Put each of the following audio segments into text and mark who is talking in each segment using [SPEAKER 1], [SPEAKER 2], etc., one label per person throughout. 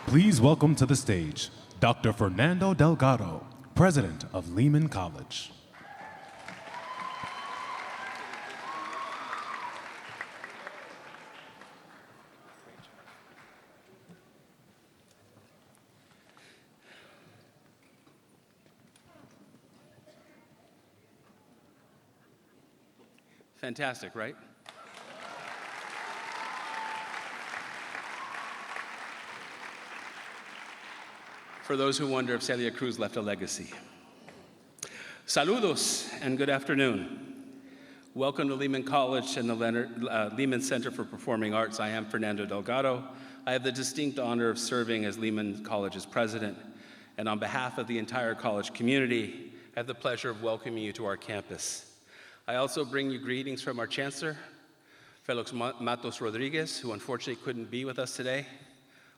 [SPEAKER 1] Please welcome to the stage Dr. Fernando Delgado, President of Lehman College.
[SPEAKER 2] Fantastic, right? For those who wonder if Celia Cruz left a legacy. Saludos and good afternoon. Welcome to Lehman College and the Lehman Center for Performing Arts. I am Fernando Delgado. I have the distinct honor of serving as Lehman College's president. And on behalf of the entire college community, I have the pleasure of welcoming you to our campus. I also bring you greetings from our chancellor, Felix Matos Rodriguez, who unfortunately couldn't be with us today,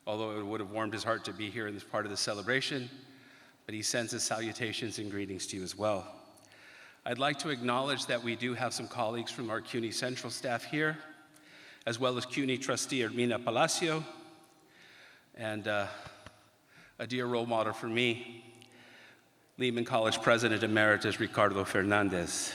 [SPEAKER 2] although it would have warmed his heart to be here in this part of the celebration, but he sends his salutations and greetings to you as well. I'd like to acknowledge that we do have some colleagues from our CUNY Central staff here, as well as CUNY trustee Ermina Palacio, and a dear role model for me, Lehman College President Emeritus Ricardo Fernandez.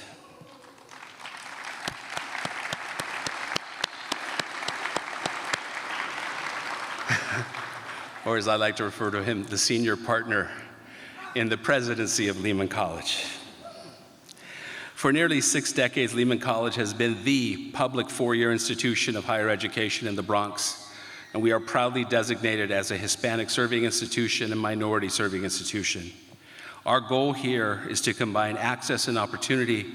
[SPEAKER 2] Or as I like to refer to him, the senior partner in the presidency of Lehman College. For nearly 6 decades, Lehman College has been the public four-year institution of higher education in the Bronx, and we are proudly designated as a Hispanic-serving institution and minority-serving institution. Our goal here is to combine access and opportunity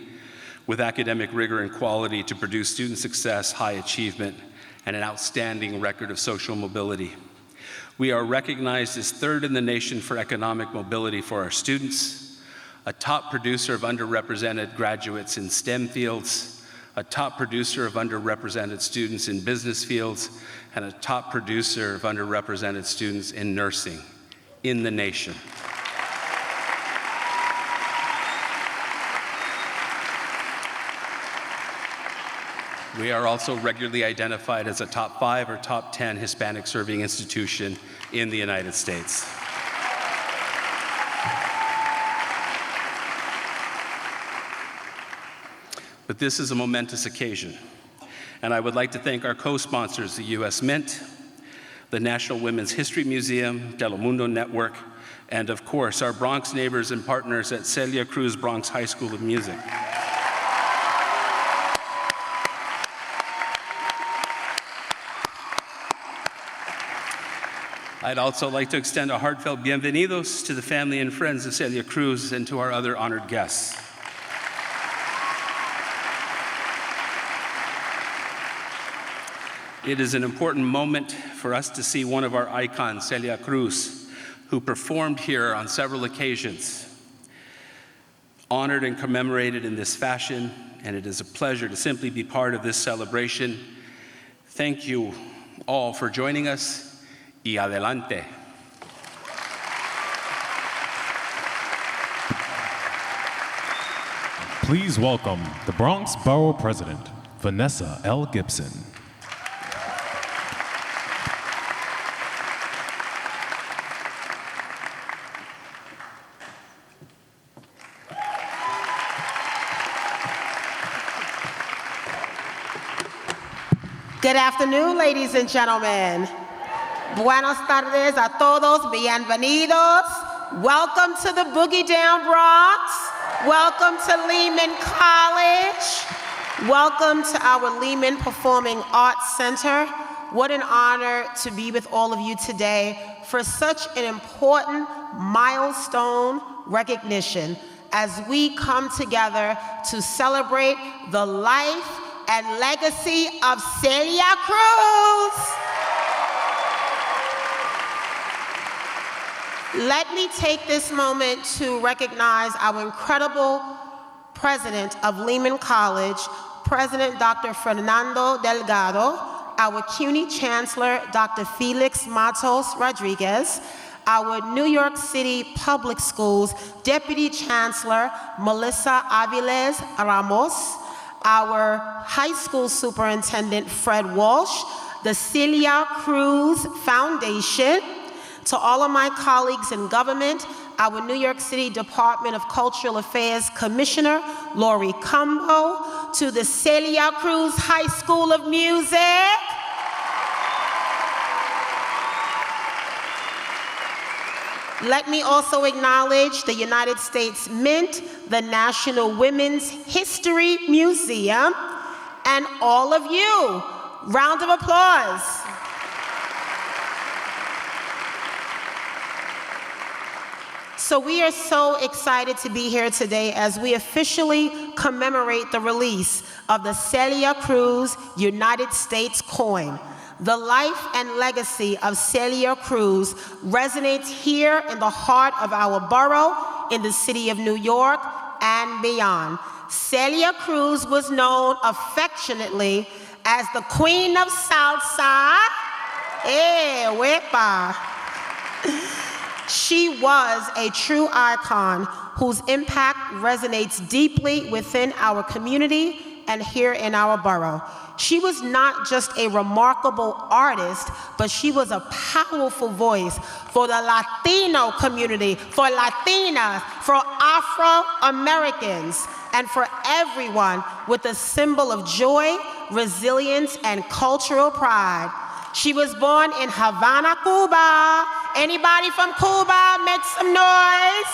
[SPEAKER 2] with academic rigor and quality to produce student success, high achievement, and an outstanding record of social mobility. We are recognized as third in the nation for economic mobility for our students, a top producer of underrepresented graduates in STEM fields, a top producer of underrepresented students in business fields, and a top producer of underrepresented students in nursing in the nation. We are also regularly identified as a top 5 or top 10 Hispanic-serving institution in the United States. But this is a momentous occasion, and I would like to thank our co-sponsors, the U.S. Mint, the National Women's History Museum, Telemundo Network, and of course, our Bronx neighbors and partners at Celia Cruz'S Bronx High School of Music. I'd also like to extend a heartfelt bienvenidos to the family and friends of Celia Cruz and to our other honored guests. It is an important moment for us to see one of our icons, Celia Cruz, who performed here on several occasions, honored and commemorated in this fashion, and it is a pleasure to simply be part of this celebration. Thank you all for joining us. Y adelante.
[SPEAKER 1] Please welcome the Bronx Borough President, Vanessa L. Gibson.
[SPEAKER 3] Good afternoon, ladies and gentlemen. Buenas tardes a todos, bienvenidos. Welcome to the Boogie Down Bronx. Welcome to Lehman College. Welcome to our Lehman Performing Arts Center. What an honor to be with all of you today for such an important milestone recognition as we come together to celebrate the life and legacy of Celia Cruz. Let me take this moment to recognize our incredible president of Lehman College, President Dr. Fernando Delgado, our CUNY Chancellor, Dr. Felix Matos Rodriguez, our New York City Public Schools Deputy Chancellor, Melissa Aviles Ramos, our high school superintendent, Fred Walsh, the Celia Cruz Foundation, To all of my colleagues in government, our New York City Department of Cultural Affairs Commissioner, Lori Cumbo, to the Celia Cruz's High School of Music, let me also acknowledge the United States Mint, the National Women's History Museum, and all of you. Round of applause. So we are so excited to be here today as we officially commemorate the release of the Celia Cruz United States coin. The life and legacy of Celia Cruz resonates here in the heart of our borough, in the city of New York, and beyond. Celia Cruz was known affectionately as the Queen of Salsa. Wepa. She was a true icon whose impact resonates deeply within our community and here in our borough. She was not just a remarkable artist, but she was a powerful voice for the Latino community, for Latinas, for Afro-Americans, and for everyone with a symbol of joy, resilience, and cultural pride. She was born in Havana, Cuba. Anybody from Cuba, make some noise.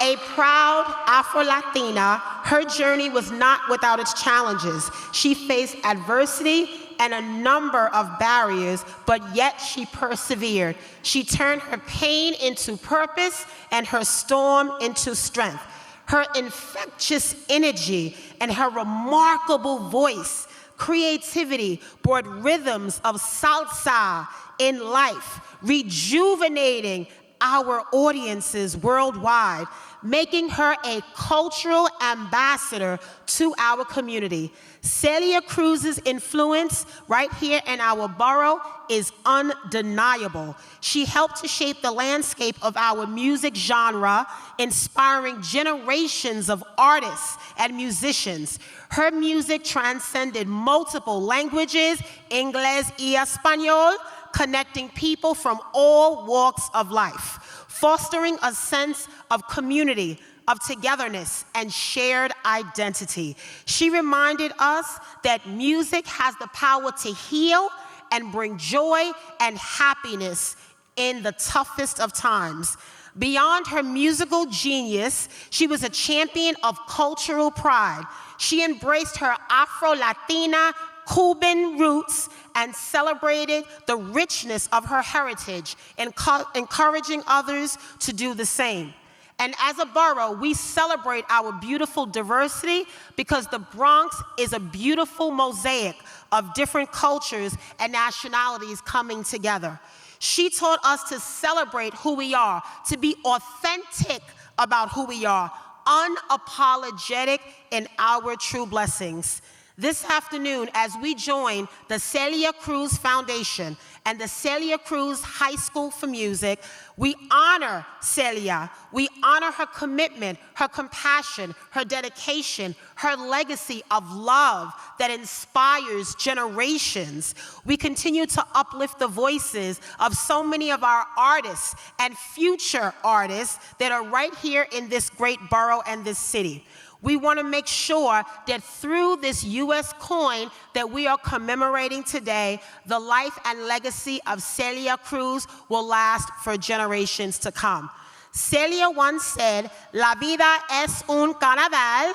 [SPEAKER 3] A proud Afro-Latina, her journey was not without its challenges. She faced adversity and a number of barriers, but yet she persevered. She turned her pain into purpose and her storm into strength. Her infectious energy and her remarkable voice, creativity brought rhythms of salsa in life, rejuvenating our audiences worldwide, making her a cultural ambassador to our community. Celia Cruz's influence right here in our borough is undeniable. She helped to shape the landscape of our music genre, inspiring generations of artists and musicians. Her music transcended multiple languages, Inglés y Español, connecting people from all walks of life, fostering a sense of community, of togetherness, and shared identity. She reminded us that music has the power to heal and bring joy and happiness in the toughest of times. Beyond her musical genius, she was a champion of cultural pride. She embraced her Afro-Latina Cuban roots and celebrated the richness of her heritage, encouraging others to do the same. And as a borough, we celebrate our beautiful diversity because the Bronx is a beautiful mosaic of different cultures and nationalities coming together. She taught us to celebrate who we are, to be authentic about who we are, unapologetic in our true blessings. This afternoon, as we join the Celia Cruz Foundation and the Celia Cruz High School for Music, we honor Celia. We honor her commitment, her compassion, her dedication, her legacy of love that inspires generations. We continue to uplift the voices of so many of our artists and future artists that are right here in this great borough and this city. We want to make sure that through this U.S. coin that we are commemorating today, the life and legacy of Celia Cruz will last for generations to come. Celia once said, "La vida es un carnaval,"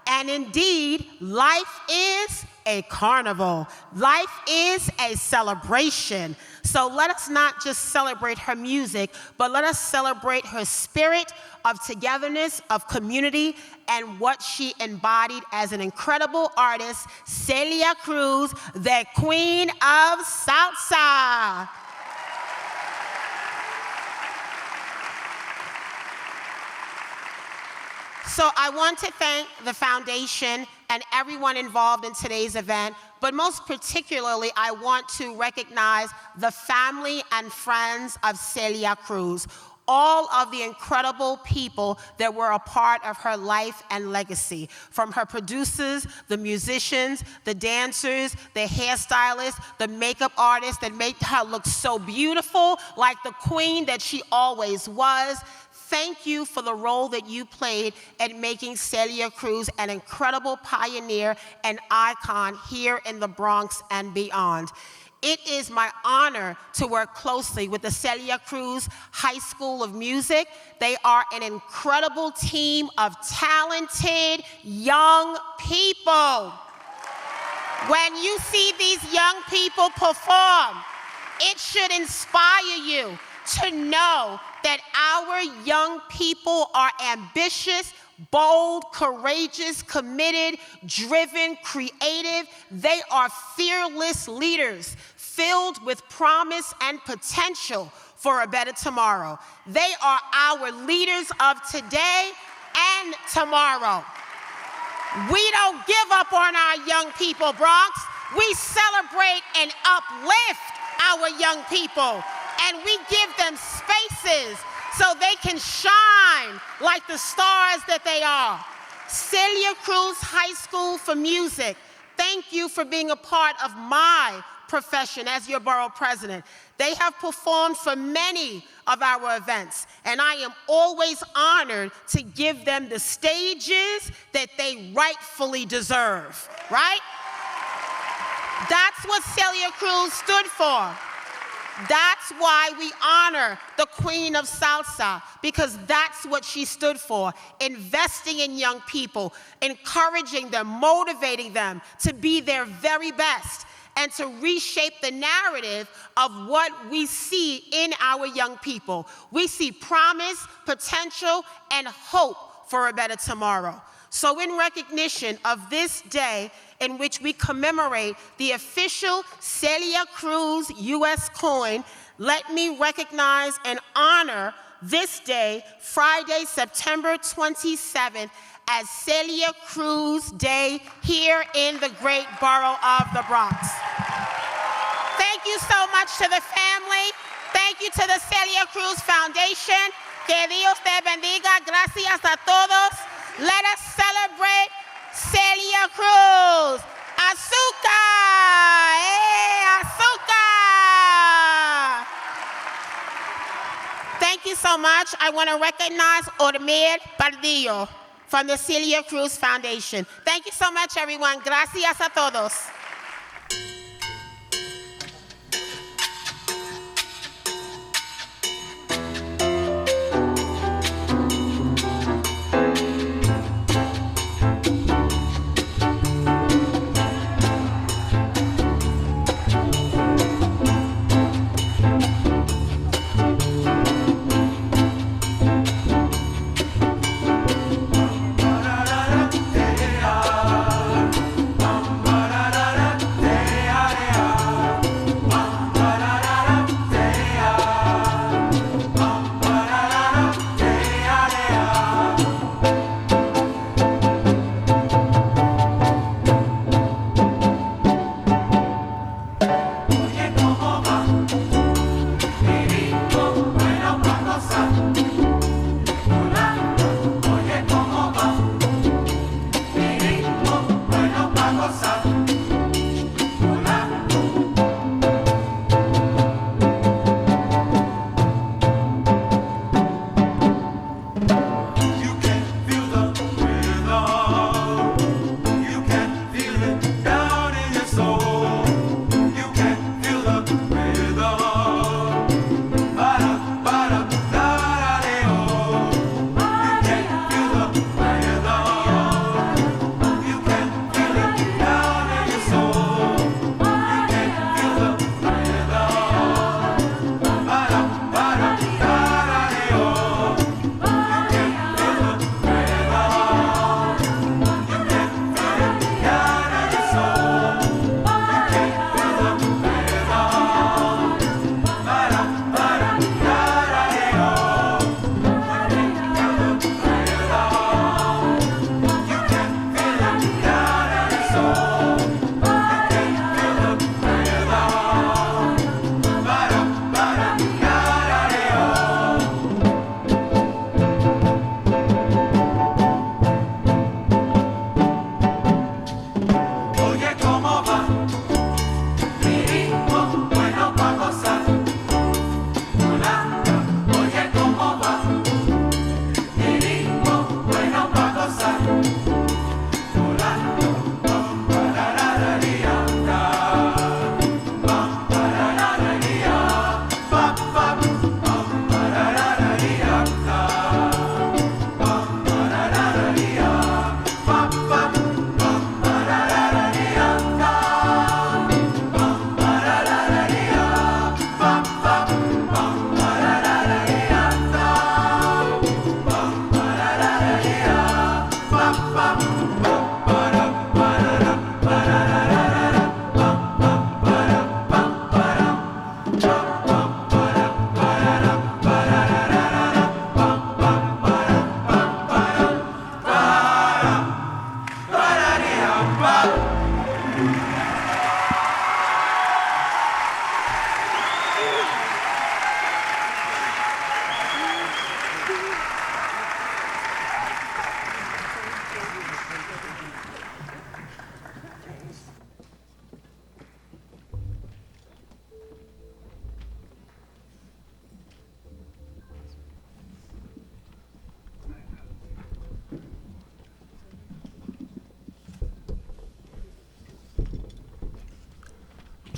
[SPEAKER 3] and indeed, life is a carnival. Life is a celebration. So let us not just celebrate her music, but let us celebrate her spirit of togetherness, of community, and what she embodied as an incredible artist, Celia Cruz, the Queen of Salsa. So I want to thank the foundation and everyone involved in today's event, but most particularly, I want to recognize the family and friends of Celia Cruz. all of the incredible people that were a part of her life and legacy, from her producers, the musicians, the dancers, the hairstylists, the makeup artists that made her look so beautiful, like the queen that she always was. Thank you for the role that you played in making Celia Cruz an incredible pioneer and icon here in the Bronx and beyond. It is my honor to work closely with the Celia Cruz High School of Music. They are an incredible team of talented young people. When you see these young people perform, it should inspire you to know that our young people are ambitious, bold, courageous, committed, driven, creative. They are fearless leaders filled with promise and potential for a better tomorrow. They are our leaders of today and tomorrow. We don't give up on our young people, Bronx. We celebrate and uplift our young people, and we give them spaces so they can shine like the stars that they are. Celia Cruz High School for Music, thank you for being a part of my profession as your borough president. They have performed for many of our events, and I am always honored to give them the stages that they rightfully deserve, right? That's what Celia Cruz stood for. That's why we honor the Queen of Salsa, because that's what she stood for, investing in young people, encouraging them, motivating them to be their very best, and to reshape the narrative of what we see in our young people. We see promise, potential, and hope for a better tomorrow. So in recognition of this day in which we commemorate the official Celia Cruz U.S. coin, let me recognize and honor this day, Friday, September 27th, as Celia Cruz Day here in the great borough of the Bronx. Thank you so much to the family. Thank you to the Celia Cruz Foundation. Que Dios te bendiga. Gracias a todos. Let us celebrate Celia Cruz. Azúcar! Hey, azúcar! Thank you so much. I want to recognize Ormir Pardillo from the Celia Cruz Foundation. Thank you so much, everyone. Gracias a todos.
[SPEAKER 4] Da da da da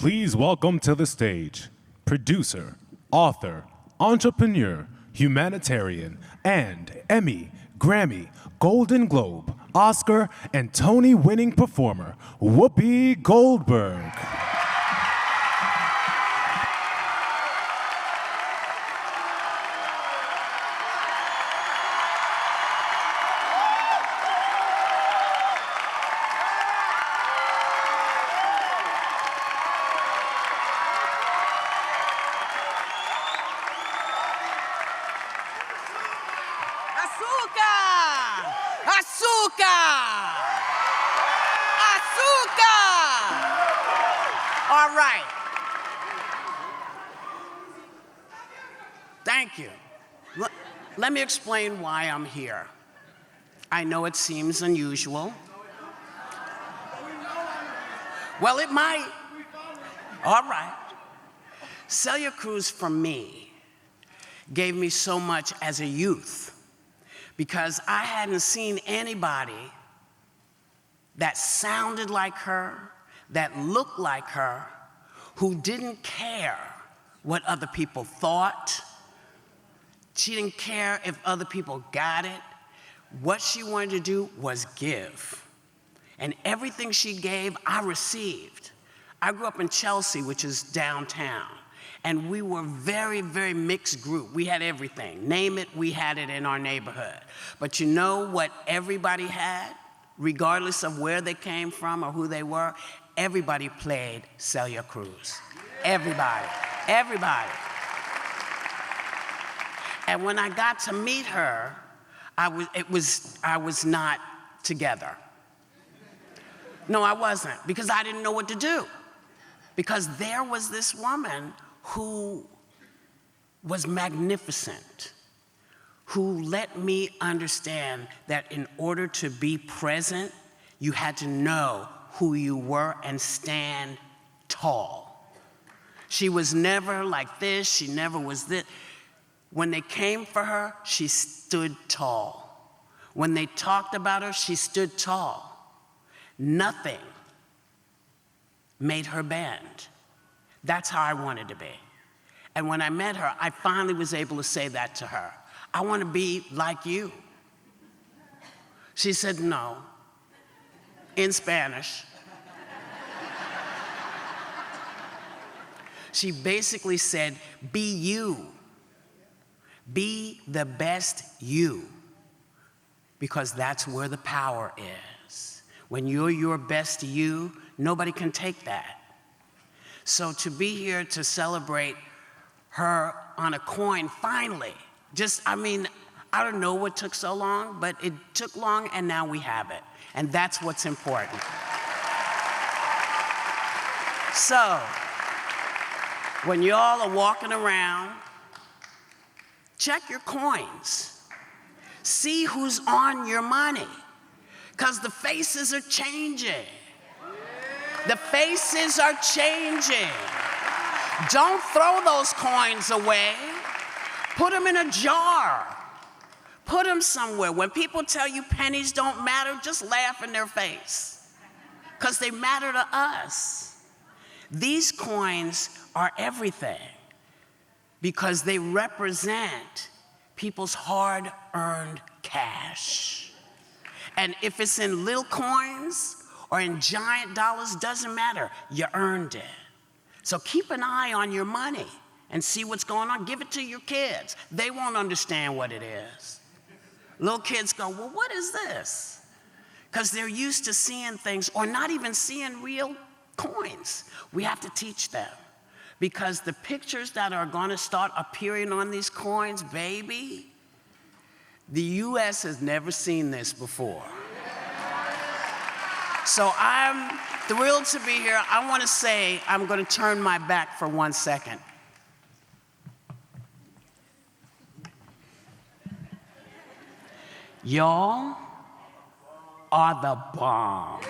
[SPEAKER 1] Please welcome to the stage producer, author, entrepreneur, humanitarian, and Emmy, Grammy, Golden Globe, Oscar, and Tony-winning performer, Whoopi Goldberg.
[SPEAKER 4] Azúcar! Azúcar! Azúcar! All right. Thank you. Let me explain why I'm here. I know it seems unusual. Well, it might. All right. Celia Cruz, for me, gave me so much as a youth because I hadn't seen anybody that sounded like her, that looked like her, who didn't care what other people thought. She didn't care if other people got it. What she wanted to do was give. And everything she gave, I received. I grew up in Chelsea, which is downtown. And we were very, very mixed group. We had everything. Name it, we had it in our neighborhood. But you know what everybody had, regardless of where they came from or who they were? Everybody played Celia Cruz. Everybody, everybody. And when I got to meet her, I was not together. No, I wasn't, because I didn't know what to do. Because there was this woman who was magnificent, who let me understand that in order to be present, you had to know who you were and stand tall. She was never like this, she never was this. When they came for her, she stood tall. When they talked about her, she stood tall. Nothing made her bend. That's how I wanted to be. And when I met her, I finally was able to say that to her. I want to be like you. She said no, in Spanish. She basically said, be you. Be the best you. Because that's where the power is. When you're your best you, nobody can take that. So to be here to celebrate her on a coin, finally, I don't know what took so long, but it took long and now we have it. And that's what's important. So, when y'all are walking around, check your coins. See who's on your money, because the faces are changing. The faces are changing. Don't throw those coins away. Put them in a jar. Put them somewhere. When people tell you pennies don't matter, just laugh in their face, because they matter to us. These coins are everything because they represent people's hard-earned cash. And if it's in little coins or in giant dollars, doesn't matter. You earned it. So keep an eye on your money and see what's going on. Give it to your kids. They won't understand what it is. Little kids go, well, what is this? Because they're used to seeing things or not even seeing real coins. We have to teach them. Because the pictures that are going to start appearing on these coins, baby, the U.S. has never seen this before. So I'm thrilled to be here. I want to say, I'm going to turn my back for 1 second. Y'all are the bomb.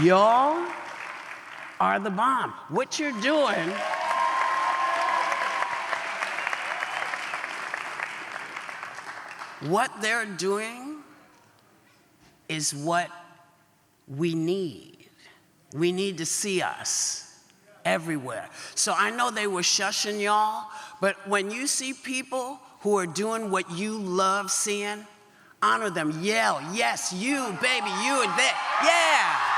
[SPEAKER 4] Y'all are the bomb. What you're doing, what they're doing is what we need. We need to see us everywhere. So I know they were shushing y'all, but when you see people who are doing what you love seeing, honor them, yell, yes, you, baby, you and that, yeah.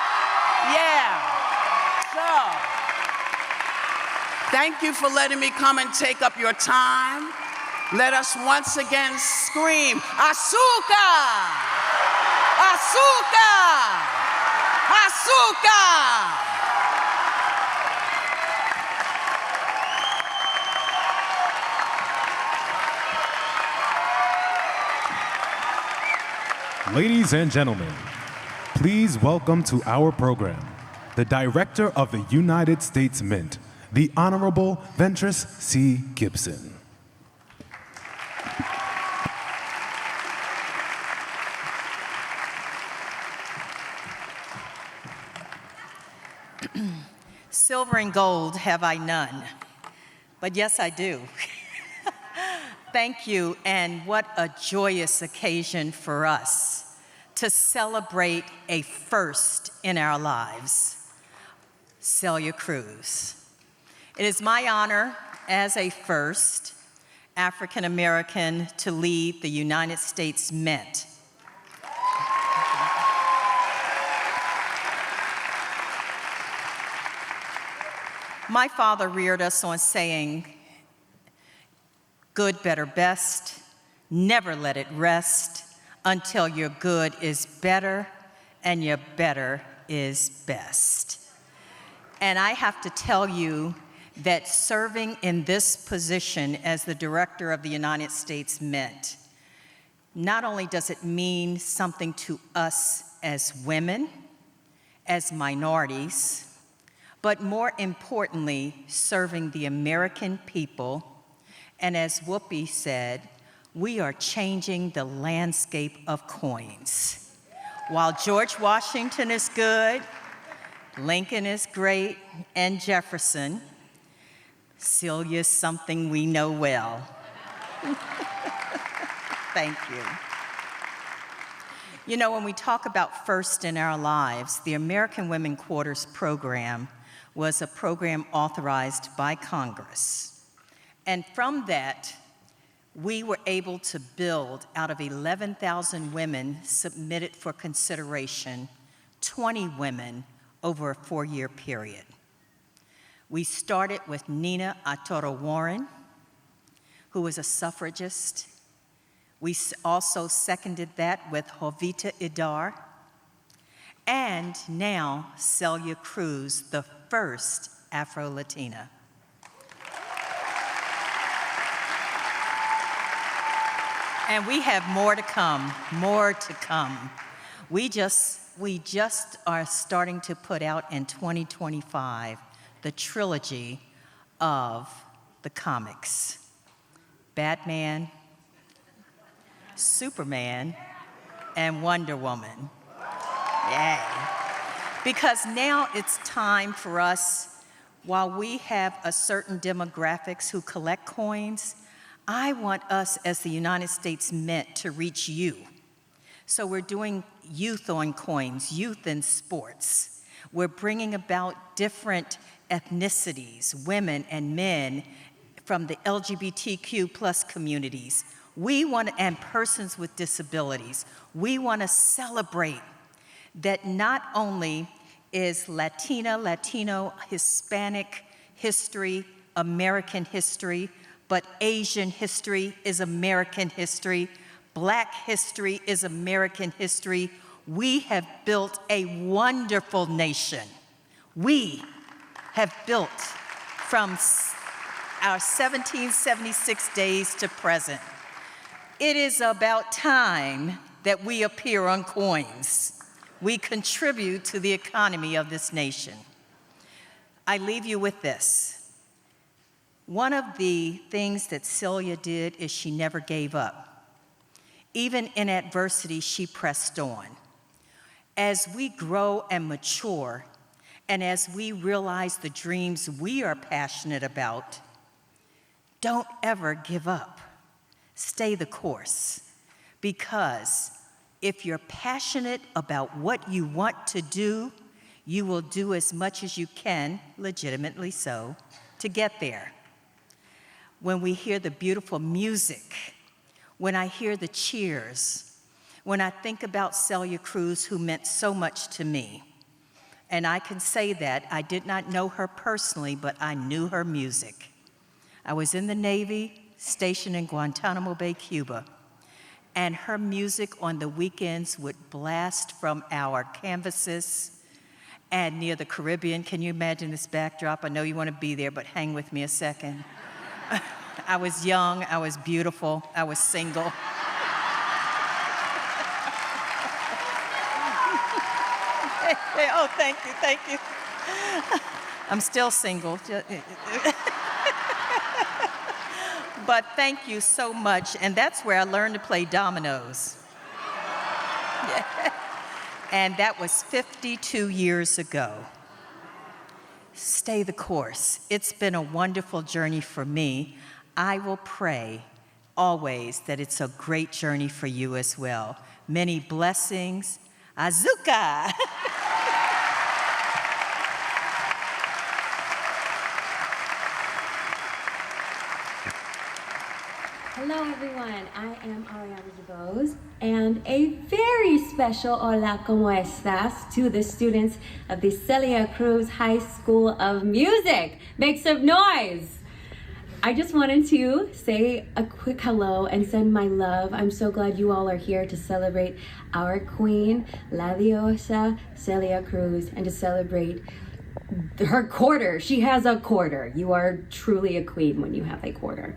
[SPEAKER 4] So, thank you for letting me come and take up your time. Let us once again scream, Azúcar! Azúcar! Azúcar!
[SPEAKER 1] Ladies and gentlemen, please welcome to our program the Director of the United States Mint, the Honorable Ventress C. Gibson.
[SPEAKER 5] Silver and gold have I none, but yes, I do. Thank you, and what a joyous occasion for us to celebrate a first in our lives, Celia Cruz. It is my honor as a first African American to lead the United States Mint. My father reared us on saying, good, better, best, never let it rest until your good is better and your better is best. And I have to tell you that serving in this position as the Director of the United States Mint, not only does it mean something to us as women, as minorities, but more importantly, serving the American people. And as Whoopi said, we are changing the landscape of coins. While George Washington is good, Lincoln is great, and Jefferson, Celia is something we know well. Thank you. You know, when we talk about first in our lives, the American Women Quarters program was a program authorized by Congress. And from that, we were able to build, out of 11,000 women submitted for consideration, 20 women over a 4-year period. We started with Nina Atoro Warren, who was a suffragist. We also seconded that with Jovita Idar, and now Celia Cruz, the first Afro-Latina. And we have more to come, more to come. We just are starting to put out in 2025 the trilogy of the comics. Batman, Superman, and Wonder Woman. Yay. Because now it's time for us, while we have a certain demographics who collect coins, I want us as the United States Mint to reach you. So we're doing youth on coins, youth in sports. We're bringing about different ethnicities, women and men from the LGBTQ plus communities. We want, and persons with disabilities. We want to celebrate that not only is Latino, Hispanic history, American history, but Asian history is American history. Black history is American history. We have built a wonderful nation. We have built from our 1776 days to present. It is about time that we appear on coins. We contribute to the economy of this nation. I leave you with this. One of the things that Celia did is she never gave up. Even in adversity, she pressed on. As we grow and mature, and as we realize the dreams we are passionate about, don't ever give up. Stay the course, because If you're passionate about what you want to do, you will do as much as you can, legitimately so, to get there. When we hear the beautiful music, when I hear the cheers, when I think about Celia Cruz, who meant so much to me, and I can say that I did not know her personally, but I knew her music. I was in the Navy, stationed in Guantanamo Bay, Cuba, and her music on the weekends would blast from our canvases and near the Caribbean. Can you imagine this backdrop? I know you want to be there, but hang with me a second. I was young, I was beautiful, I was single. Oh, thank you, thank you. I'm still single. But thank you so much, and that's where I learned to play dominoes. And that was 52 years ago. Stay the course. It's been a wonderful journey for me. I will pray always that it's a great journey for you as well. Many blessings. Azúcar!
[SPEAKER 6] Hello everyone, I am Ariana DeBose, and a very special hola como estas to the students of the Celia Cruz High School of Music. Make some noise! I just wanted to say a quick hello and send my love. I'm so glad you all are here to celebrate our queen, La Diosa Celia Cruz, and to celebrate her quarter. She has a quarter. You are truly a queen when you have a quarter.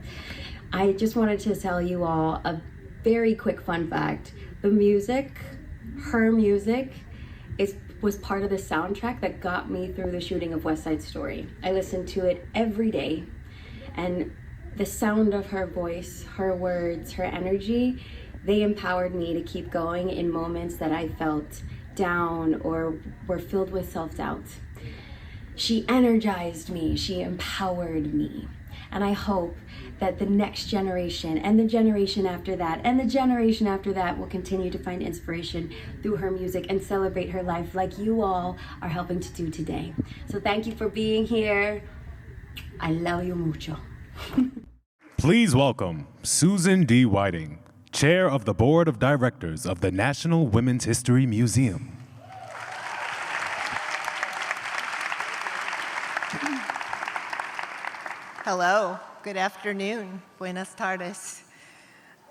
[SPEAKER 6] I just wanted to tell you all a very quick fun fact. The music, her music, was part of the soundtrack that got me through the shooting of West Side Story. I listened to it every day, and the sound of her voice, her words, her energy, they empowered me to keep going in moments that I felt down or were filled with self-doubt. She energized me, she empowered me. And I hope that the next generation and the generation after that and the generation after that will continue to find inspiration through her music and celebrate her life like you all are helping to do today. So thank you for being here. I love you mucho.
[SPEAKER 1] Please welcome Susan D. Whiting, Chair of the Board of Directors of the National Women's History Museum.
[SPEAKER 7] Hello, good afternoon, buenas tardes.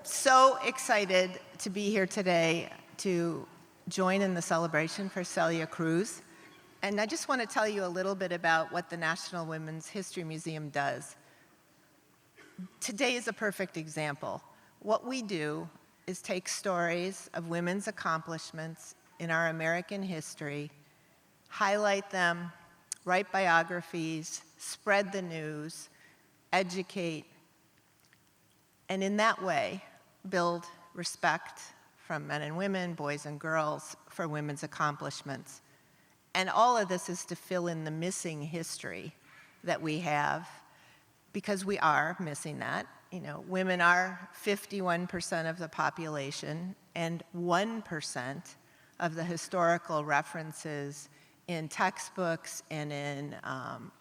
[SPEAKER 7] So excited to be here today to join in the celebration for Celia Cruz. And I just want to tell you a little bit about what the National Women's History Museum does. Today is a perfect example. What we do is take stories of women's accomplishments in our American history, highlight them, write biographies, spread the news, educate, and in that way, build respect from men and women, boys and girls, for women's accomplishments. And all of this is to fill in the missing history that we have, because we are missing that. You know, women are 51% of the population, and 1% of the historical references in textbooks and in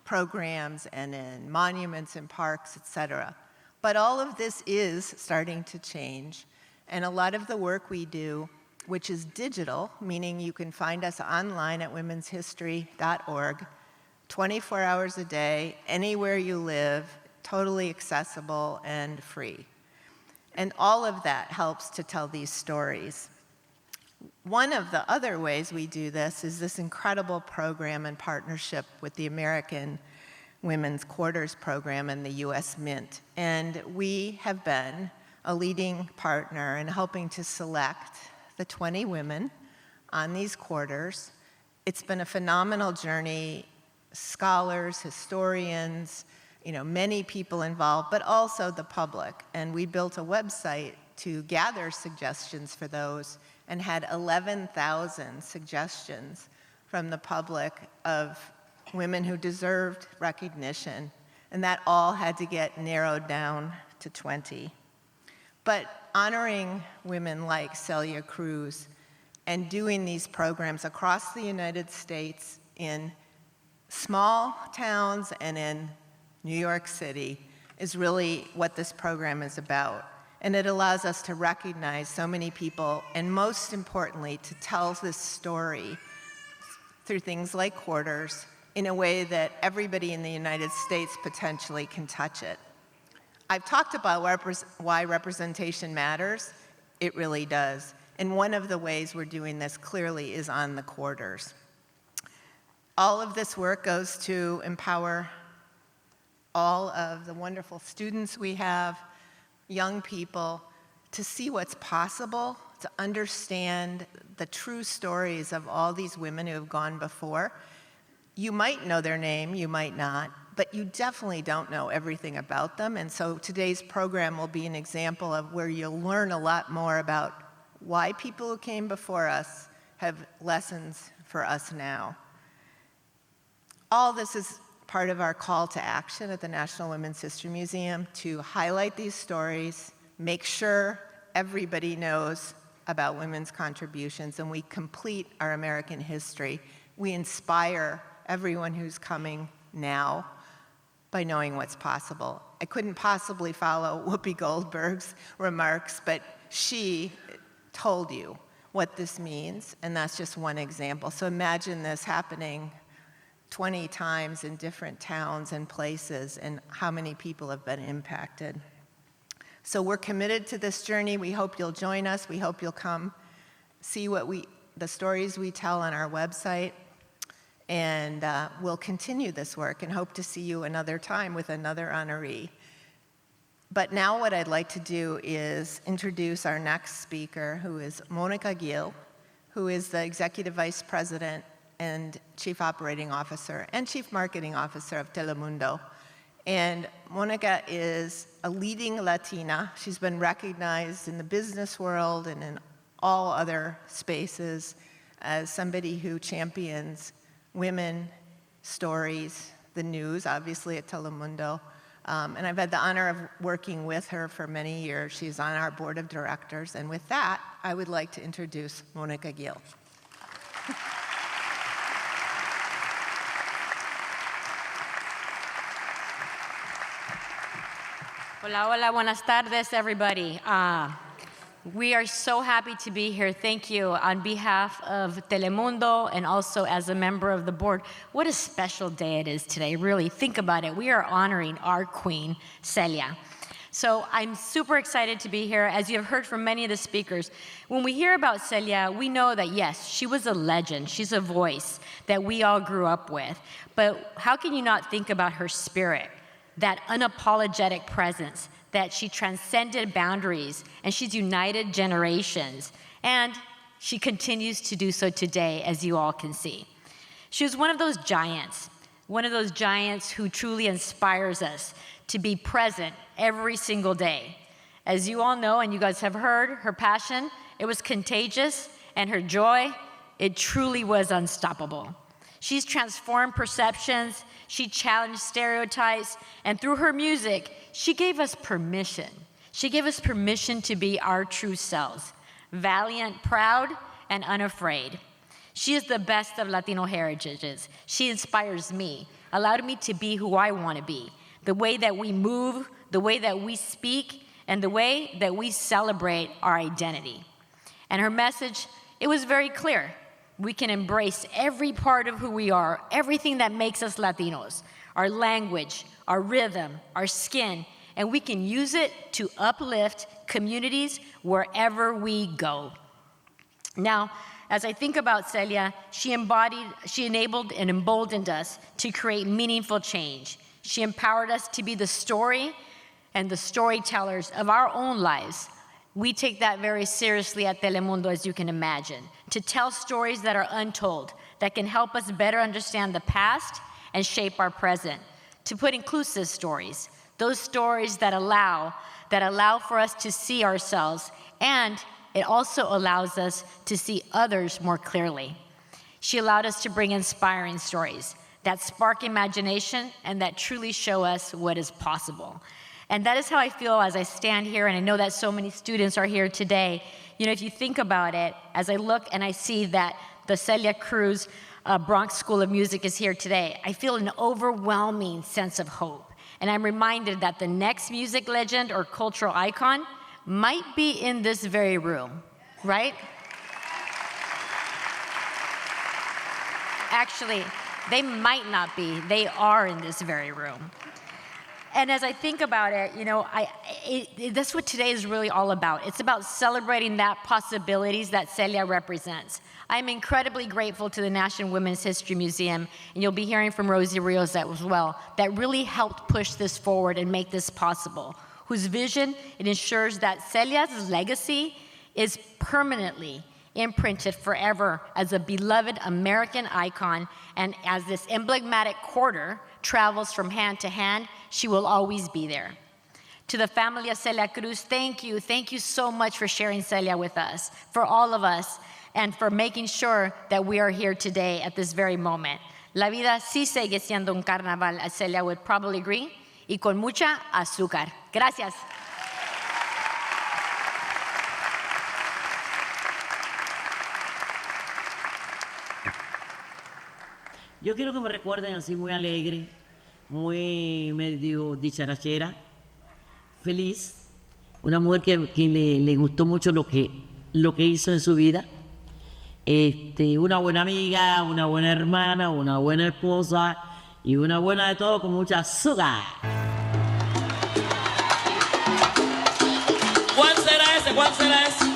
[SPEAKER 7] programs and in monuments and parks, etc. But all of this is starting to change. And a lot of the work we do, which is digital, meaning you can find us online at womenshistory.org, 24 hours a day, anywhere you live, totally accessible and free. And all of that helps to tell these stories. One of the other ways we do this is this incredible program in partnership with the American Women's Quarters Program and the US Mint. And we have been a leading partner in helping to select the 20 women on these quarters. It's been a phenomenal journey. Scholars, historians, many people involved, but also the public. And we built a website to gather suggestions for those and had 11,000 suggestions from the public of women who deserved recognition. And that all had to get narrowed down to 20. But honoring women like Celia Cruz and doing these programs across the United States in small towns and in New York City is really what this program is about. And it allows us to recognize so many people, and most importantly, to tell this story through things like quarters in a way that everybody in the United States potentially can touch it. I've talked about why representation matters. It really does. And one of the ways we're doing this clearly is on the quarters. All of this work goes to empower all of the wonderful students we have, young people, to see what's possible, to understand the true stories of all these women who have gone before. You might know their name, you might not, but you definitely don't know everything about them. And so today's program will be an example of where you'll learn a lot more about why people who came before us have lessons for us now. All this is part of our call to action at the National Women's History Museum to highlight these stories, make sure everybody knows about women's contributions, and we complete our American history. We inspire everyone who's coming now by knowing what's possible. I couldn't possibly follow Whoopi Goldberg's remarks, but she told you what this means, and that's just one example. So imagine this happening 20 times in different towns and places, and how many people have been impacted. So we're committed to this journey. We hope you'll join us. We hope you'll come see the stories we tell on our website. And we'll continue this work and hope to see you another time with another honoree. But now what I'd like to do is introduce our next speaker, who is Monica Gil, who is the Executive Vice President and Chief Operating Officer and Chief Marketing Officer of Telemundo. And Monica is a leading Latina. She's been recognized in the business world and in all other spaces as somebody who champions women, stories, the news, obviously at Telemundo. And I've had the honor of working with her for many years. She's on our board of directors. And with that, I would like to introduce Monica Gil.
[SPEAKER 8] Hola, hola, buenas tardes, everybody. We are so happy to be here. Thank you on behalf of Telemundo and also as a member of the board. What a special day it is today, really. Think about it. We are honoring our queen, Celia. So I'm super excited to be here. As you have heard from many of the speakers, when we hear about Celia, we know that, yes, she was a legend. She's a voice that we all grew up with. But how can you not think about her spirit, that unapologetic presence, that she transcended boundaries and she's united generations, and she continues to do so today, as you all can see. She was one of those giants who truly inspires us to be present every single day. As you all know, and you guys have heard, her passion, it was contagious, and her joy, it truly was unstoppable. She's transformed perceptions, she challenged stereotypes, and through her music, she gave us permission. She gave us permission to be our true selves, valiant, proud, and unafraid. She is the best of Latino heritages. She inspires me, allowed me to be who I want to be, the way that we move, the way that we speak, and the way that we celebrate our identity. And her message, it was very clear. We can embrace every part of who we are, everything that makes us Latinos, our language, our rhythm, our skin, and we can use it to uplift communities wherever we go. Now, as I think about Celia, she enabled and emboldened us to create meaningful change. She empowered us to be the story and the storytellers of our own lives. We take that very seriously at Telemundo, as you can imagine, to tell stories that are untold, that can help us better understand the past and shape our present, to put inclusive stories, those stories that allow for us to see ourselves, and it also allows us to see others more clearly. She allowed us to bring inspiring stories that spark imagination and that truly show us what is possible. And that is how I feel as I stand here, and I know that so many students are here today. You know, if you think about it, as I look and I see that the Celia Cruz Bronx School of Music is here today, I feel an overwhelming sense of hope. And I'm reminded that the next music legend or cultural icon might be in this very room, right? Actually, they might not be. They are in this very room. And as I think about it, you know, that's what today is really all about. It's about celebrating that possibilities that Celia represents. I'm incredibly grateful to the National Women's History Museum, and you'll be hearing from Rosie Rios as well, that really helped push this forward and make this possible, whose vision, it ensures that Celia's legacy is permanently imprinted forever as a beloved American icon, and as this emblematic quarter travels from hand to hand, she will always be there. To the family of Celia Cruz, thank you. Thank you so much for sharing Celia with us, for all of us, and for making sure that we are here today at this very moment. La vida sí sigue siendo un carnaval, as Celia would probably agree, y con mucha azúcar. Gracias.
[SPEAKER 9] Yo quiero que me recuerden así muy alegre, muy medio dicharachera, feliz, una mujer que le gustó mucho lo que hizo en su vida, una buena amiga, una buena hermana, una buena esposa y una buena de todo con mucha azúcar.
[SPEAKER 10] ¿Cuál será ese? ¿Cuál será ese?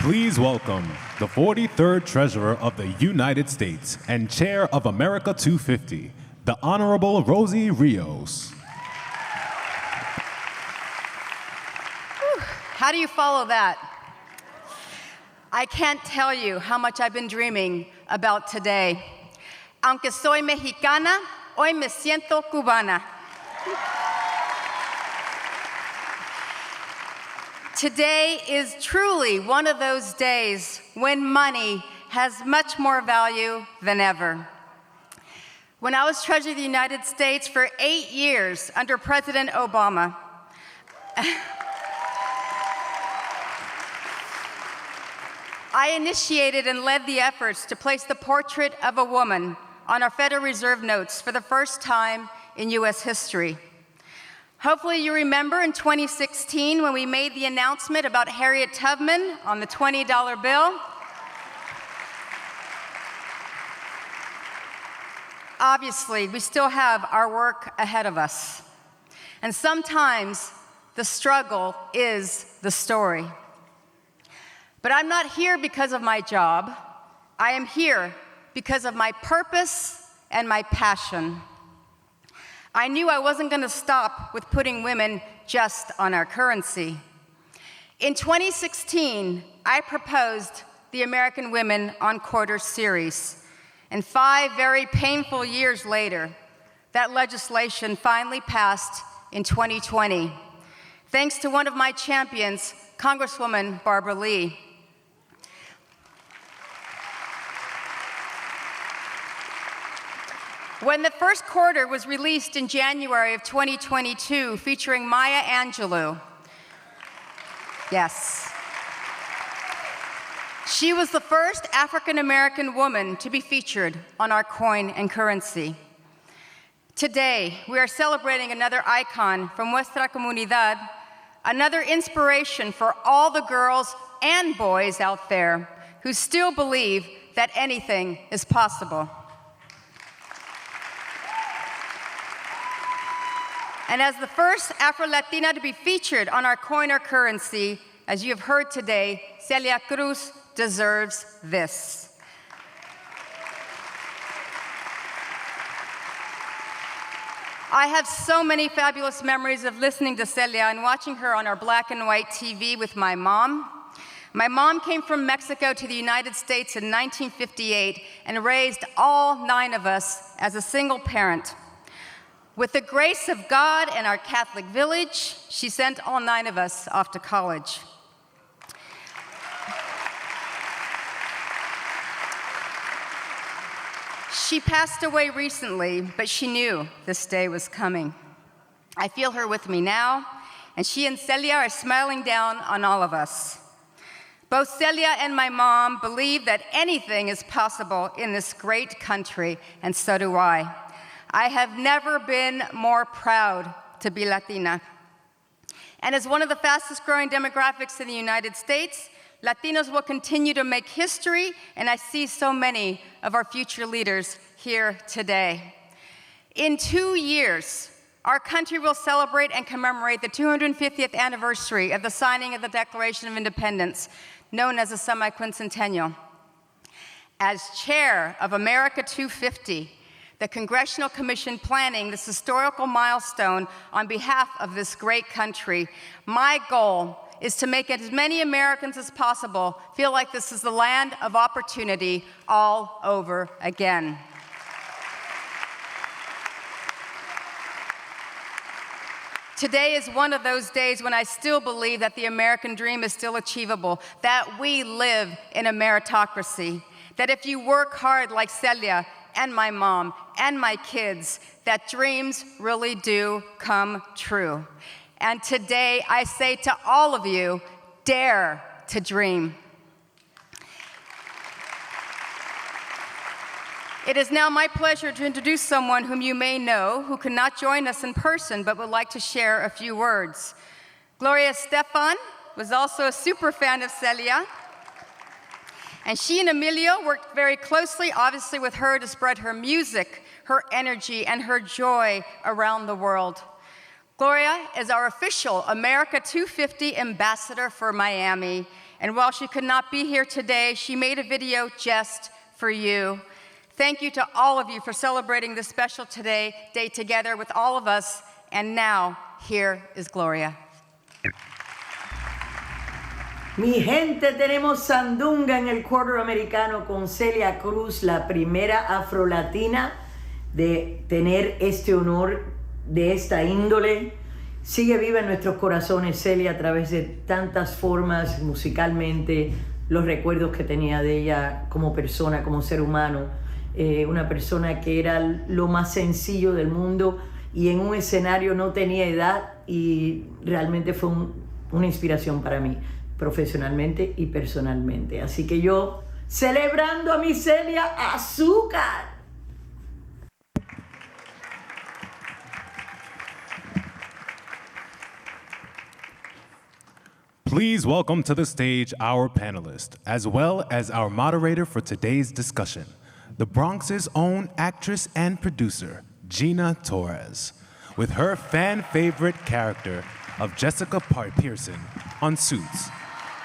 [SPEAKER 1] Please welcome the 43rd Treasurer of the United States and Chair of America 250, the Honorable Rosie Rios.
[SPEAKER 11] How do you follow that? I can't tell you how much I've been dreaming about today. Aunque soy mexicana, hoy me siento cubana. Today is truly one of those days when money has much more value than ever. When I was Treasurer of the United States for 8 years under President Obama, I initiated and led the efforts to place the portrait of a woman on our Federal Reserve notes for the first time in U.S. history. Hopefully you remember in 2016 when we made the announcement about Harriet Tubman on the $20 bill. Obviously, we still have our work ahead of us. And sometimes the struggle is the story. But I'm not here because of my job. I am here because of my purpose and my passion. I knew I wasn't going to stop with putting women just on our currency. In 2016, I proposed the American Women on Quarter series. And 5 very painful years later, that legislation finally passed in 2020, thanks to one of my champions, Congresswoman Barbara Lee. When the first quarter was released in January of 2022, featuring Maya Angelou, yes, she was the first African-American woman to be featured on our coin and currency. Today, we are celebrating another icon from nuestra comunidad, another inspiration for all the girls and boys out there who still believe that anything is possible. And as the first Afro-Latina to be featured on our coin or currency, as you have heard today, Celia Cruz deserves this. I have so many fabulous memories of listening to Celia and watching her on our black and white TV with my mom. My mom came from Mexico to the United States in 1958 and raised all 9 of us as a single parent. With the grace of God and our Catholic village, she sent all 9 of us off to college. She passed away recently, but she knew this day was coming. I feel her with me now, and she and Celia are smiling down on all of us. Both Celia and my mom believe that anything is possible in this great country, and so do I. I have never been more proud to be Latina. And as one of the fastest growing demographics in the United States, Latinos will continue to make history, and I see so many of our future leaders here today. In 2 years, our country will celebrate and commemorate the 250th anniversary of the signing of the Declaration of Independence, known as the semi-quincentennial. As chair of America 250, the Congressional Commission planning this historical milestone on behalf of this great country, my goal is to make as many Americans as possible feel like this is the land of opportunity all over again. Today is one of those days when I still believe that the American dream is still achievable, that we live in a meritocracy, that if you work hard like Celia and my mom and my kids, that dreams really do come true. And today I say to all of you, dare to dream. It is now my pleasure to introduce someone whom you may know, who cannot join us in person, but would like to share a few words. Gloria Estefan was also a super fan of Celia, and she and Emilio worked very closely, obviously, with her to spread her music, her energy, and her joy around the world. Gloria is our official America 250 ambassador for Miami, and while she could not be here today, she made a video just for you. Thank you to all of you for celebrating this special day together with all of us, and now, here is Gloria.
[SPEAKER 12] Mi gente, tenemos sandunga en el quarter americano con Celia Cruz, la primera afrolatina de tener este honor de esta índole. Sigue viva en nuestros corazones, Celia, a través de tantas formas musicalmente, los recuerdos que tenía de ella como persona, como ser humano, una persona que era lo más sencillo del mundo y en un escenario no tenía edad y realmente fue una inspiración para mí, profesionalmente y personalmente. Así que yo, celebrando a mi Celia, Azúcar.
[SPEAKER 1] Please welcome to the stage our panelist, as well as our moderator for today's discussion, the Bronx's own actress and producer, Gina Torres, with her fan-favorite character of Jessica Pearson on Suits.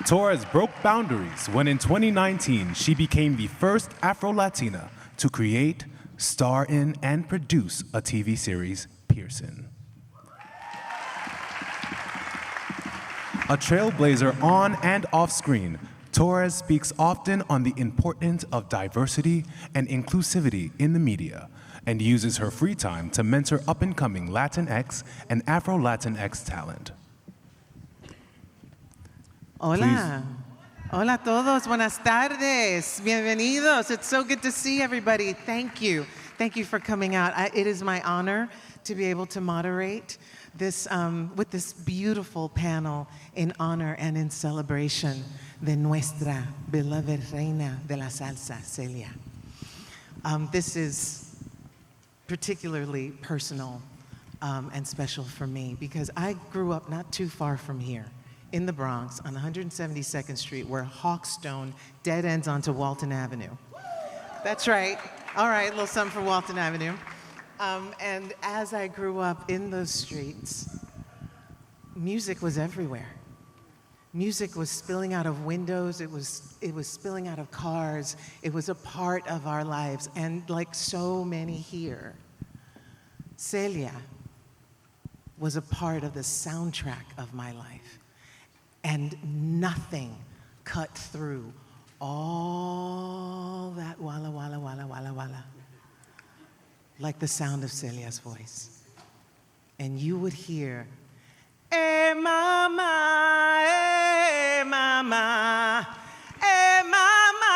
[SPEAKER 1] Torres broke boundaries when in 2019 she became the first Afro-Latina to create, star in, and produce a TV series, Pearson. A trailblazer on and off screen, Torres speaks often on the importance of diversity and inclusivity in the media and uses her free time to mentor up-and-coming Latinx and Afro-Latinx talent.
[SPEAKER 13] Hola. Hola a todos. Buenas tardes. Bienvenidos. It's so good to see everybody. Thank you. Thank you for coming out. It is my honor to be able to moderate this with this beautiful panel in honor and in celebration de nuestra beloved reina de la salsa, Celia. This is particularly personal and special for me because I grew up not too far from here in the Bronx on 172nd Street where Hawkstone dead ends onto Walton Avenue. That's right. All right, a little something for Walton Avenue. And as I grew up in those streets, music was everywhere. Music was spilling out of windows, it was spilling out of cars, it was a part of our lives. And like so many here, Celia was a part of the soundtrack of my life. And nothing cut through all that walla, walla, walla, walla, walla, like the sound of Celia's voice. And you would hear, eh mama, eh mama, eh mama,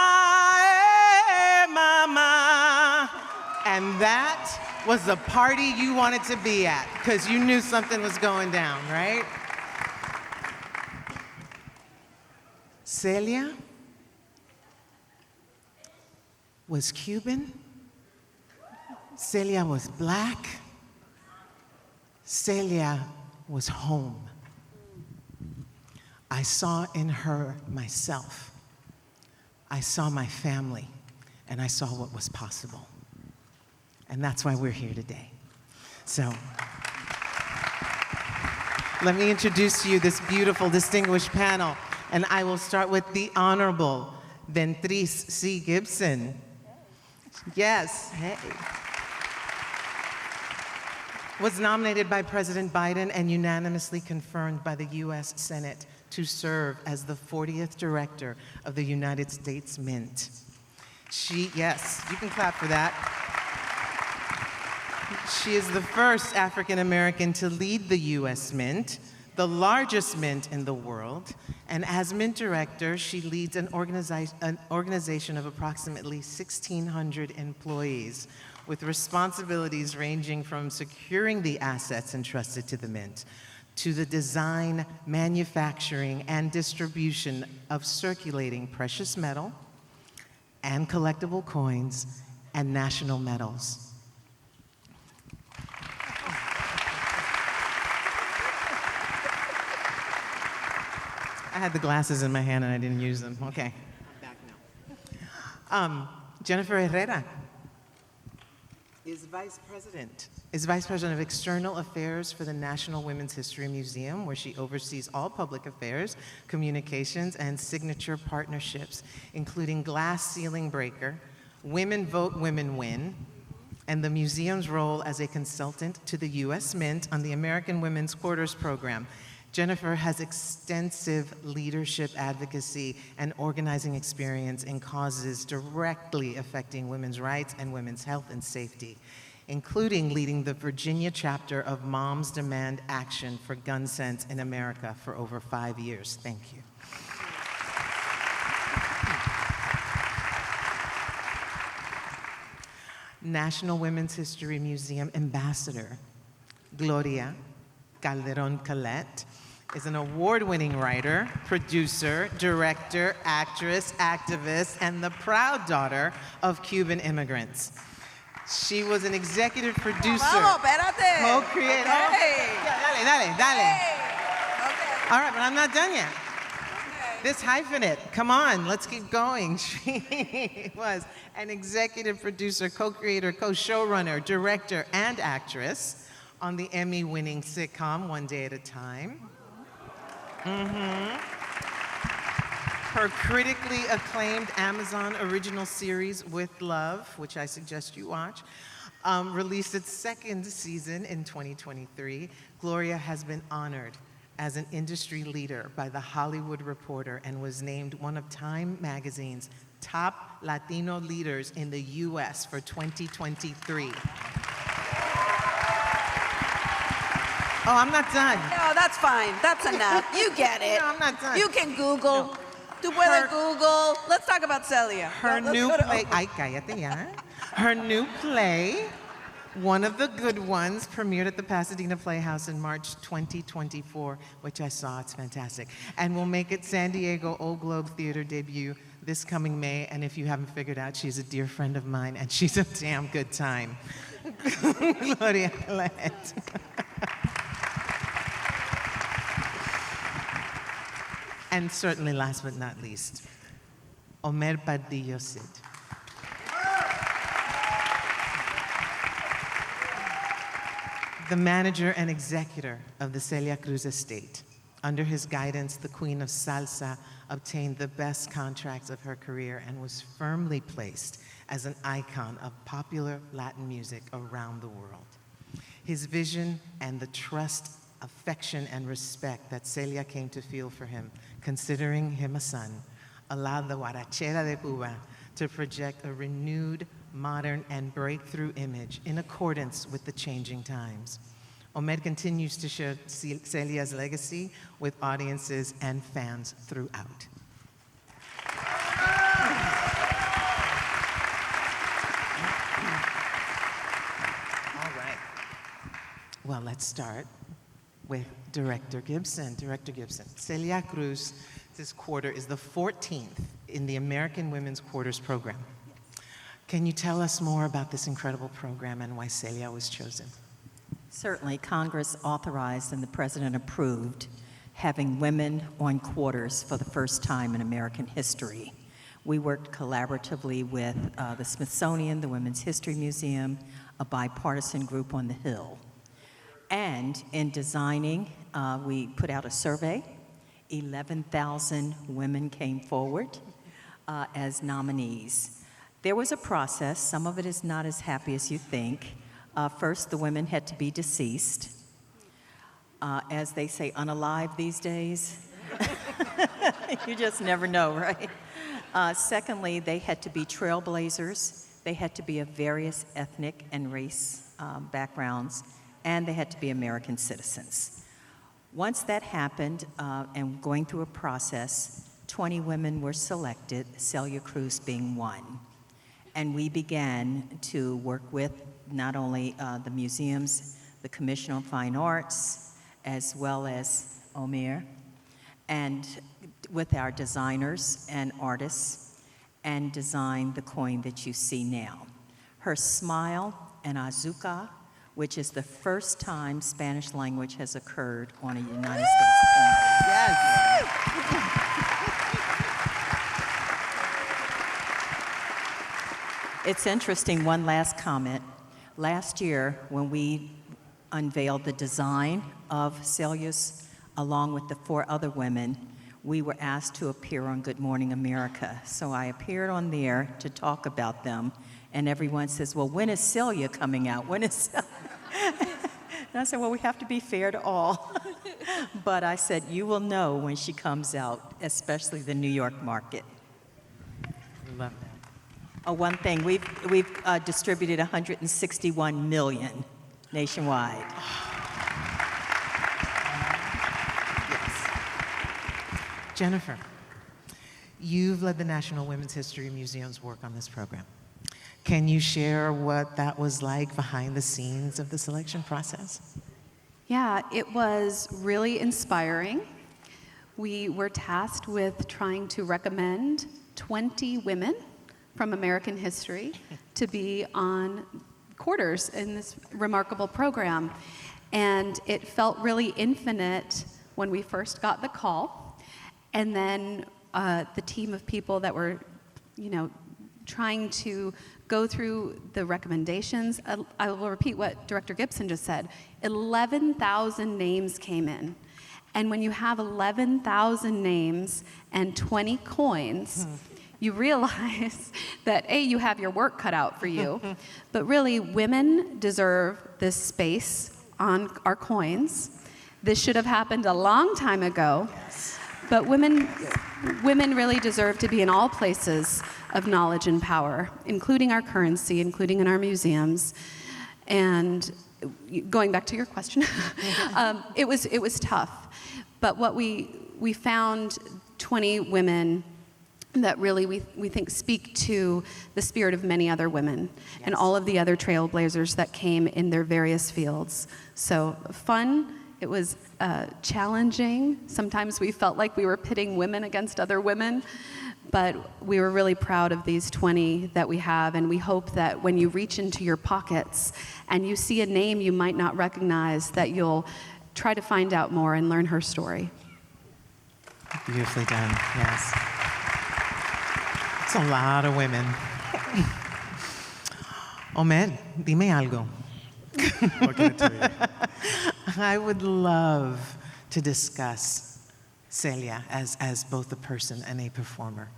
[SPEAKER 13] eh mama. And that was the party you wanted to be at because you knew something was going down, right? Celia was Cuban. Celia was black. Celia was home. I saw in her myself. I saw my family, and I saw what was possible. And that's why we're here today. So, let me introduce to you this beautiful, distinguished panel. And I will start with the Honorable Ventrice C. Gibson. Yes, hey. Was nominated by President Biden and unanimously confirmed by the U.S. Senate to serve as the 40th Director of the United States Mint. Yes, you can clap for that. She is the first African American to lead the U.S. Mint, the largest mint in the world, and as Mint Director, she leads an organization of approximately 1,600 employees with responsibilities ranging from securing the assets entrusted to the Mint to the design, manufacturing, and distribution of circulating precious metal and collectible coins and national medals. I had the glasses in my hand and I didn't use them. Okay, I'm back now. Jennifer Herrera is Vice President of External Affairs for the National Women's History Museum, where she oversees all public affairs, communications, and signature partnerships, including Glass Ceiling Breaker, Women Vote, Women Win, and the museum's role as a consultant to the U.S. Mint on the American Women's Quarters Program. Jennifer has extensive leadership advocacy and organizing experience in causes directly affecting women's rights and women's health and safety, including leading the Virginia chapter of Moms Demand Action for Gun Sense in America for over 5 years. Thank you. National Women's History Museum Ambassador Gloria Calderon Collette is an award-winning writer, producer, director, actress, activist, and the proud daughter of Cuban immigrants. She was an executive producer, co-creator.
[SPEAKER 14] Okay.
[SPEAKER 13] Dale. All right, but I'm not done yet. This hyphenate, come on, let's keep going. She was an executive producer, co-creator, co-showrunner, director, and actress on the Emmy-winning sitcom One Day at a Time. Her critically acclaimed Amazon original series, With Love, which I suggest you watch, released its second season in 2023. Gloria has been honored as an industry leader by The Hollywood Reporter and was named one of Time Magazine's top Latino leaders in the US for 2023. Oh, I'm not done.
[SPEAKER 14] No, that's fine. That's enough. You get it.
[SPEAKER 13] No, I'm not done.
[SPEAKER 14] You can Google. Tu puedes Google. Let's talk about Celia.
[SPEAKER 13] Her
[SPEAKER 14] Let's
[SPEAKER 13] new
[SPEAKER 14] go to-
[SPEAKER 13] play, ay, cállate ya. Her new play, One of the Good Ones, premiered at the Pasadena Playhouse in March 2024, which I saw. It's fantastic. And will make its San Diego Old Globe Theater debut this coming May. And if you haven't figured out, she's a dear friend of mine, and she's a damn good time. Gloria Collette. And certainly last but not least, Omer Pardillo Cid. The manager and executor of the Celia Cruz estate. Under his guidance, the Queen of Salsa obtained the best contracts of her career and was firmly placed as an icon of popular Latin music around the world. His vision and the trust, affection, and respect that Celia came to feel for him, considering him a son, allowed the Guarachera de Cuba to project a renewed, modern, and breakthrough image in accordance with the changing times. Omer continues to share Celia's legacy with audiences and fans throughout. All right. Well, let's start with Director Gibson. Director Gibson, Celia Cruz, this quarter is the 14th in the American Women's Quarters program. Can you tell us more about this incredible program and why Celia was chosen?
[SPEAKER 5] Certainly, Congress authorized and the President approved having women on quarters for the first time in American history. We worked collaboratively with the Smithsonian, the Women's History Museum, a bipartisan group on the Hill. And in designing, we put out a survey. 11,000 women came forward as nominees. There was a process. Some of it is not as happy as you think. First, the women had to be deceased. As they say, unalive these days. You just never know, right? Secondly, they had to be trailblazers. They had to be of various ethnic and race backgrounds, and they had to be American citizens. Once that happened, and going through a process, 20 women were selected, Celia Cruz being one. And we began to work with not only the museums, the Commission on Fine Arts, as well as Omer, and with our designers and artists, and design the coin that you see now. Her smile and Azúcar, which is the first time Spanish language has occurred on a United States coin.
[SPEAKER 13] Yes.
[SPEAKER 5] It's interesting, one last comment. Last year, when we unveiled the design of Celia's, along with the 4 other women, we were asked to appear on Good Morning America. So I appeared on there to talk about them, and everyone says, well, when is Celia coming out? When is Celia? And I said, well, we have to be fair to all. But I said, you will know when she comes out, especially the New York market.
[SPEAKER 13] Love that.
[SPEAKER 5] Oh, one thing, we've distributed 161 million nationwide.
[SPEAKER 13] Jennifer, you've led the National Women's History Museum's work on this program. Can you share what that was like behind the scenes of the selection process?
[SPEAKER 15] Yeah, it was really inspiring. We were tasked with trying to recommend 20 women from American history to be on quarters in this remarkable program. And it felt really infinite when we first got the call. And then the team of people that were, trying to go through the recommendations. I will repeat what Director Gibson just said. 11,000 names came in. And when you have 11,000 names and 20 coins, you realize that, A, you have your work cut out for you, but really, women deserve this space on our coins. This should have happened a long time ago. Yes. But women really deserve to be in all places of knowledge and power, including our currency, including in our museums. And going back to your question, it was tough. But what we found 20 women that really we think speak to the spirit of many other women and all of the other trailblazers that came in their various fields. So fun. It was challenging. Sometimes we felt like we were pitting women against other women, but we were really proud of these 20 that we have, and we hope that when you reach into your pockets and you see a name you might not recognize, that you'll try to find out more and learn her story.
[SPEAKER 13] Beautifully done, yes. It's a lot of women. Omer, dime algo.
[SPEAKER 16] What can I tell you?
[SPEAKER 13] I would love to discuss Celia as both a person and a performer.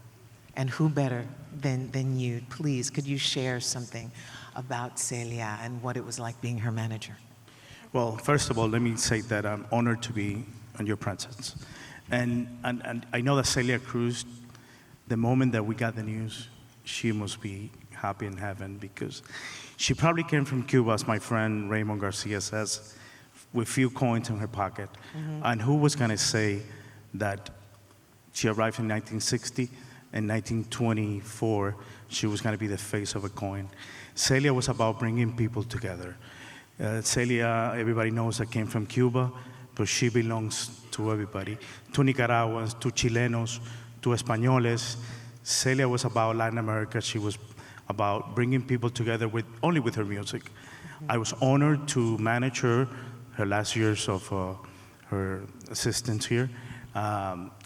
[SPEAKER 13] And who better than you? Please, could you share something about Celia and what it was like being her manager?
[SPEAKER 16] Well, first of all, let me say that I'm honored to be in your presence. And I know that Celia Cruz, the moment that we got the news, she must be happy in heaven, because she probably came from Cuba, as my friend Raymond Garcia says, with few coins in her pocket. Mm-hmm. And who was going to say that she arrived in 1960, in 1924, she was going to be the face of a coin. Celia was about bringing people together. Celia, everybody knows that came from Cuba, but she belongs to everybody, to Nicaraguans, to Chilenos, to Españoles. Celia was about Latin America. She was about bringing people together only with her music. Mm-hmm. I was honored to manage her last years of her assistance here.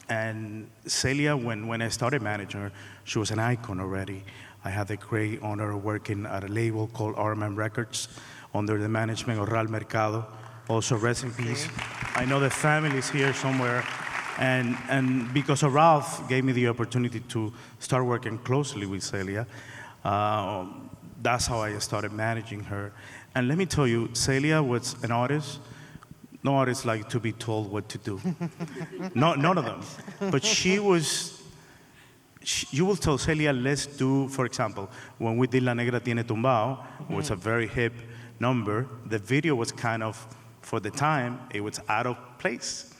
[SPEAKER 16] And Celia, when I started managing her, she was an icon already. I had the great honor of working at a label called RMM Records under the management of Ral Mercado, also rest in peace. I know the family's here somewhere. And because of Ralph gave me the opportunity to start working closely with Celia, that's how I started managing her. And let me tell you, Celia was an artist. No artist like to be told what to do. None of them. But you will tell Celia, let's do, for example, when we did La Negra Tiene Tumbao, it was a very hip number. The video was kind of, for the time, it was out of place.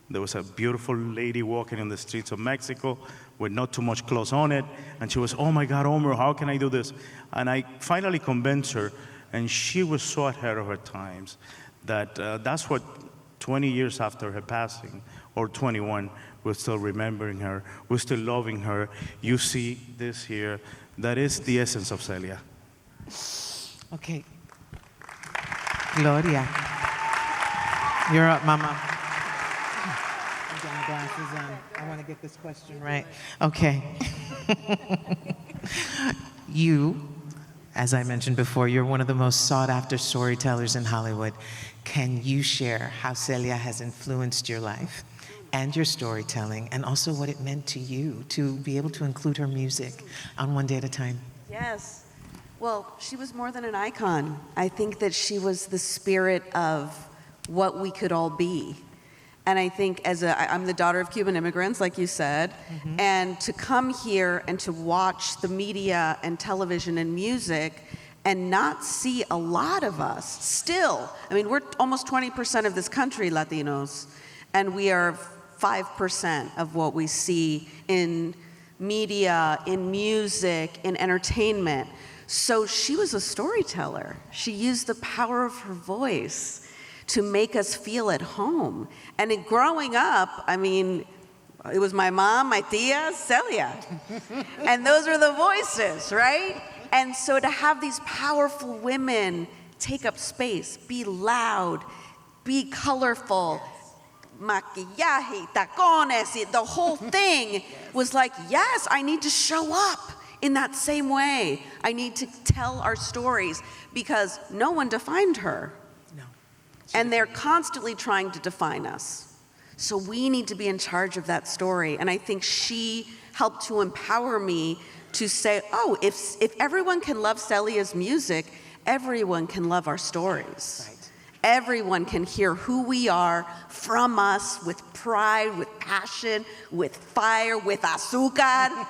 [SPEAKER 16] There was a beautiful lady walking in the streets of Mexico with not too much clothes on it. And she was, oh my God, Omer, how can I do this? And I finally convinced her, and she was so ahead of her times that that's what 20 years after her passing, or 21, we're still remembering her, we're still loving her. You see this here, that is the essence of Celia.
[SPEAKER 13] Okay. Gloria. You're up, Mama. I got my glasses on. I want to get this question right. Okay. You, as I mentioned before, you're one of the most sought-after storytellers in Hollywood. Can you share how Celia has influenced your life and your storytelling, and also what it meant to you to be able to include her music on One Day at a Time?
[SPEAKER 14] Yes.
[SPEAKER 17] Well, she was more than an icon. I think that she was the spirit of what we could all be. And I think I'm the daughter of Cuban immigrants, like you said, and to come here and to watch the media and television and music and not see a lot of us still. I mean, we're almost 20% of this country, Latinos, and we are 5% of what we see in media, in music, in entertainment. So she was a storyteller. She used the power of her voice to make us feel at home. And growing up, I mean, it was my mom, my tia, Celia. And those are the voices, right? And so to have these powerful women take up space, be loud, be colorful, maquillaje, tacones, the whole thing was like, yes, I need to show up in that same way. I need to tell our stories because no one defined her. No. And they're constantly trying to define us. So we need to be in charge of that story. And I think she helped to empower me to say, oh, if everyone can love Celia's music, everyone can love our stories. Right. Everyone can hear who we are from us with pride, with passion, with fire, with azúcar.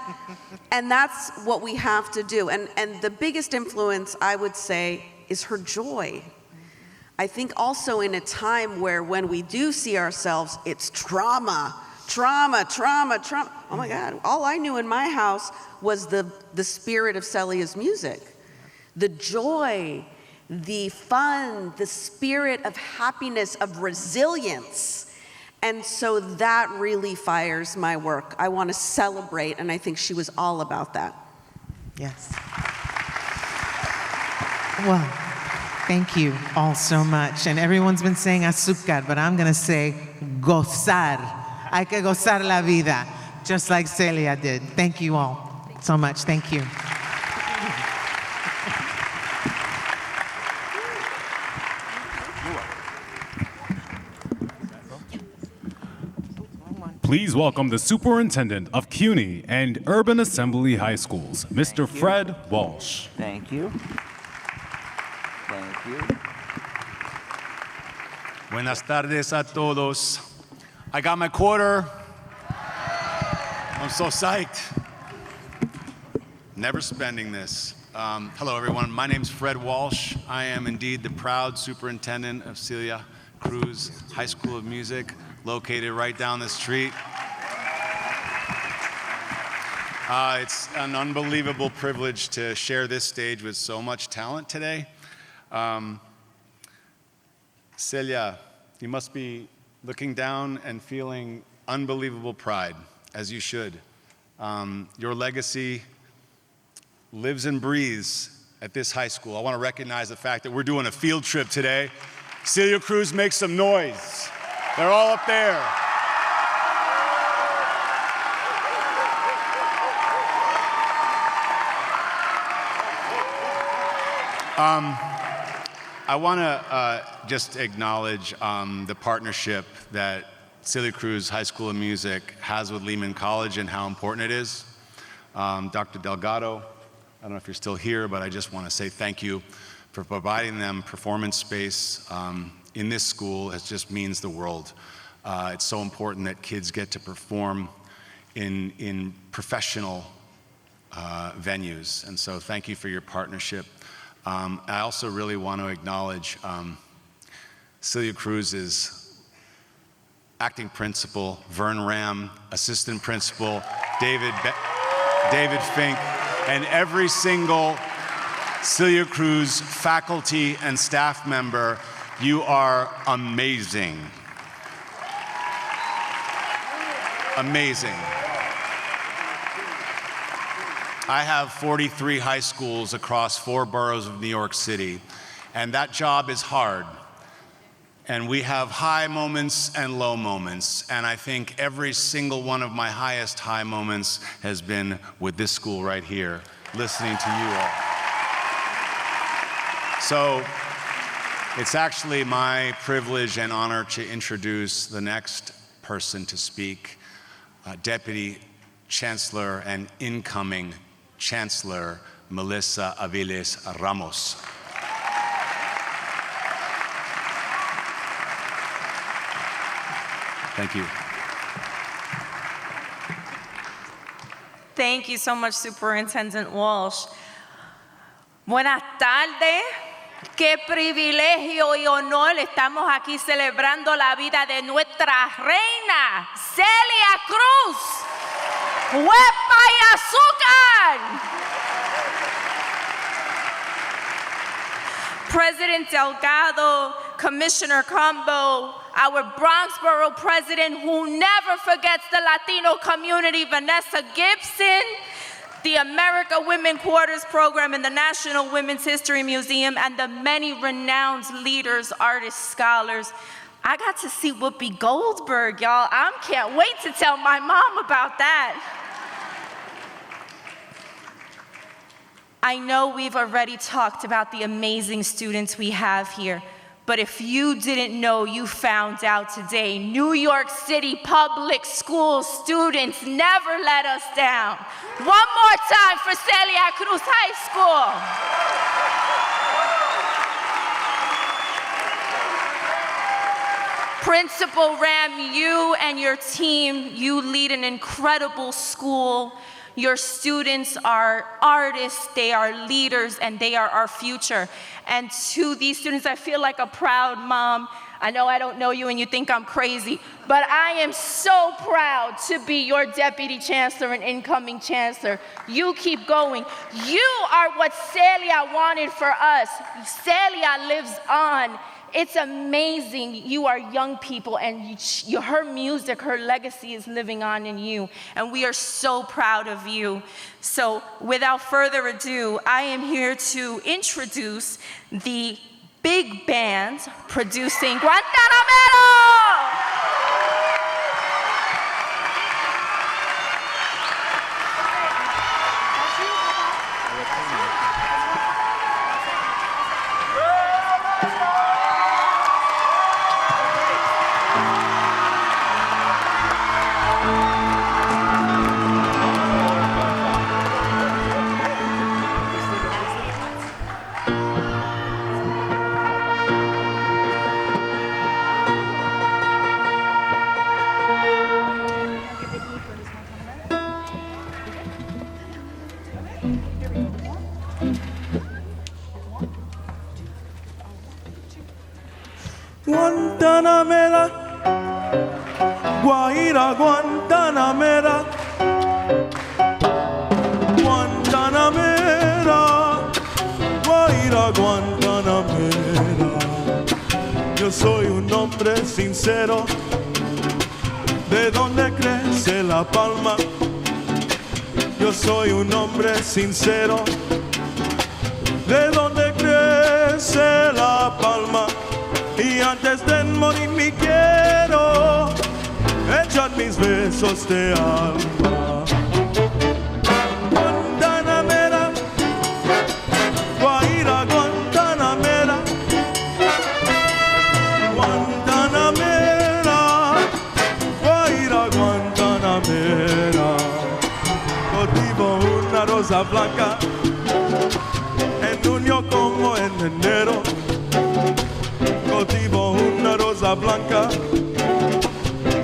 [SPEAKER 17] And that's what we have to do. And the biggest influence, I would say, is her joy. I think also in a time where when we do see ourselves, it's trauma. Oh my God, all I knew in my house was the spirit of Celia's music. The joy, the fun, the spirit of happiness, of resilience. And so that really fires my work. I want to celebrate, and I think she was all about that.
[SPEAKER 13] Yes. Well, thank you all so much. And everyone's been saying azúcar, but I'm going to say gozar. Hay que gozar la vida, just like Celia did. Thank you all so much. Thank you.
[SPEAKER 1] Please welcome the Superintendent of CUNY and Urban Assembly High Schools, Mr. Fred Walsh.
[SPEAKER 18] Thank you. Thank you.
[SPEAKER 19] Buenas tardes a todos. I got my quarter. I'm so psyched. Never spending this. Hello, everyone. My name's Fred Walsh. I am indeed the proud superintendent of Celia Cruz's High School of Music, located right down the street. It's an unbelievable privilege to share this stage with so much talent today. Celia, you must be looking down and feeling unbelievable pride, as you should. Your legacy lives and breathes at this high school. I want to recognize the fact that we're doing a field trip today. Celia Cruz, make some noise. They're all up there. I want to just acknowledge the partnership that Celia Cruz High School of Music has with Lehman College and how important it is. Dr. Delgado, I don't know if you're still here, but I just want to say thank you for providing them performance space in this school. It just means the world. It's so important that kids get to perform in professional venues, and so thank you for your partnership. I also really want to acknowledge Celia Cruz's acting principal, Vern Ram, assistant principal, David Fink, and every single Celia Cruz faculty and staff member. You are amazing. Amazing. I have 43 high schools across 4 boroughs of New York City, and that job is hard. And we have high moments and low moments, and I think every single one of my highest high moments has been with this school right here, listening to you all. So it's actually my privilege and honor to introduce the next person to speak, Deputy Chancellor and incoming Chancellor Melissa Aviles Ramos. Thank you.
[SPEAKER 18] Thank you so much, Superintendent Walsh. Buenas tardes. Qué privilegio y honor. Estamos aquí celebrando la vida de nuestra reina, Celia Cruz. ¡Huepa y azúcar! President Delgado, Commissioner Combo, our Bronx Borough President who never forgets the Latino community, Vanessa Gibson, the America Women Quarters Program in the National Women's History Museum, and the many renowned leaders, artists, scholars. I got to see Whoopi Goldberg, y'all. I can't wait to tell my mom about that. I know we've already talked about the amazing students we have here, but if you didn't know, you found out today. New York City public school students never let us down. One more time for Celia Cruz High School. Principal Ram, you and your team, you lead an incredible school. Your students are artists, they are leaders, and they are our future. And to these students, I feel like a proud mom. I know I don't know you and you think I'm crazy, but I am so proud to be your Deputy Chancellor and incoming Chancellor. You keep going. You are what Celia wanted for us. Celia lives on. It's amazing. You are young people, and her music, her legacy is living on in you, and we are so proud of you. So without further ado, I am here to introduce the big band producing Guantanamero!
[SPEAKER 20] Guantanamera, Guaira Guantanamera, Guantanamera, Guaira Guantanamera. Yo soy un hombre sincero, de donde crece la palma. Yo soy un hombre sincero, de donde crece la palma. Y antes de morir me quiero echar mis besos de alma. Guantanamera, Guaira Guantanamera, Guantanamera, Guaira Guantanamera. Cultivo una rosa blanca en junio como en enero. Cultivo una rosa blanca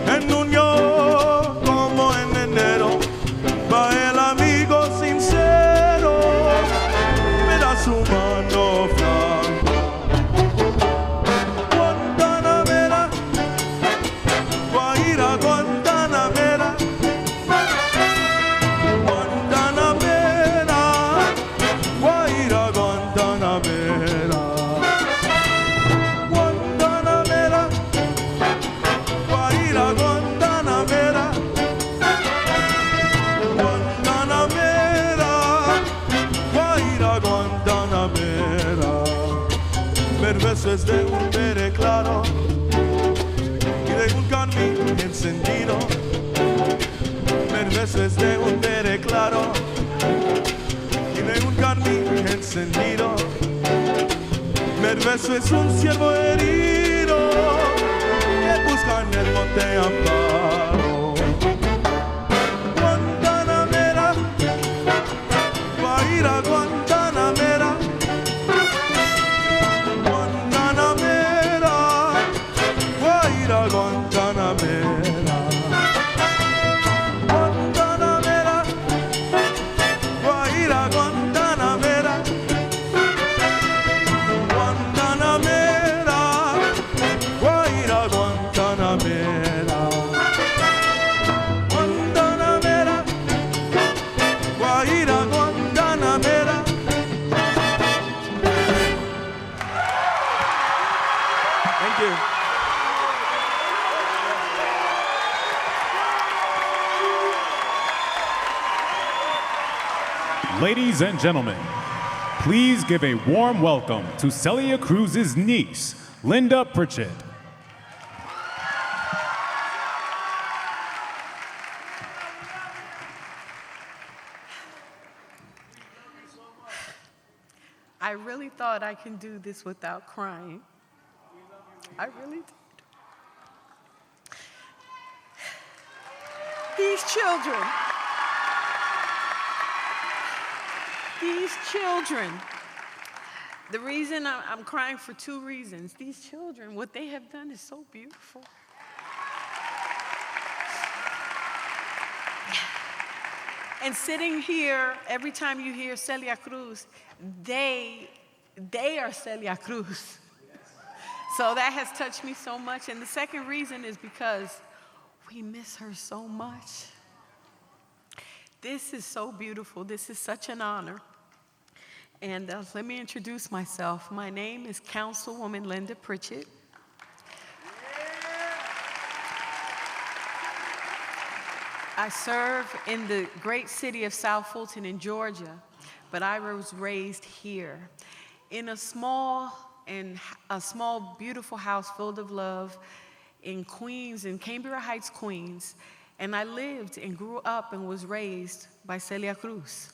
[SPEAKER 20] en junio como en enero. Va el amigo sincero, me da su mano franca. Guantanamera, Guaira Guantanamera, Guantanamera, Guaira Guantanamera. Beso es de un bere claro y de un carmín encendido. El beso es de un bere claro y de un carmín encendido. El beso es un ciervo herido que busca en el monte amparo. Guantanamera, Guaira Guantanamera. Thank you.
[SPEAKER 1] Ladies and gentlemen, please give a warm welcome to Celia Cruz's niece, Linda Pritchett.
[SPEAKER 21] I really thought I can do this without crying. I really did. These children, the reason I'm crying for two reasons. These children, what they have done is so beautiful. And sitting here, every time you hear Celia Cruz, they are Celia Cruz. So that has touched me so much. And the second reason is because we miss her so much. This is so beautiful. This is such an honor. And let me introduce myself. My name is Councilwoman Linda Pritchett. I serve in the great city of South Fulton in Georgia, but I was raised here in a small, beautiful house filled of love in Queens, in Cambria Heights, Queens. And I lived and grew up and was raised by Celia Cruz.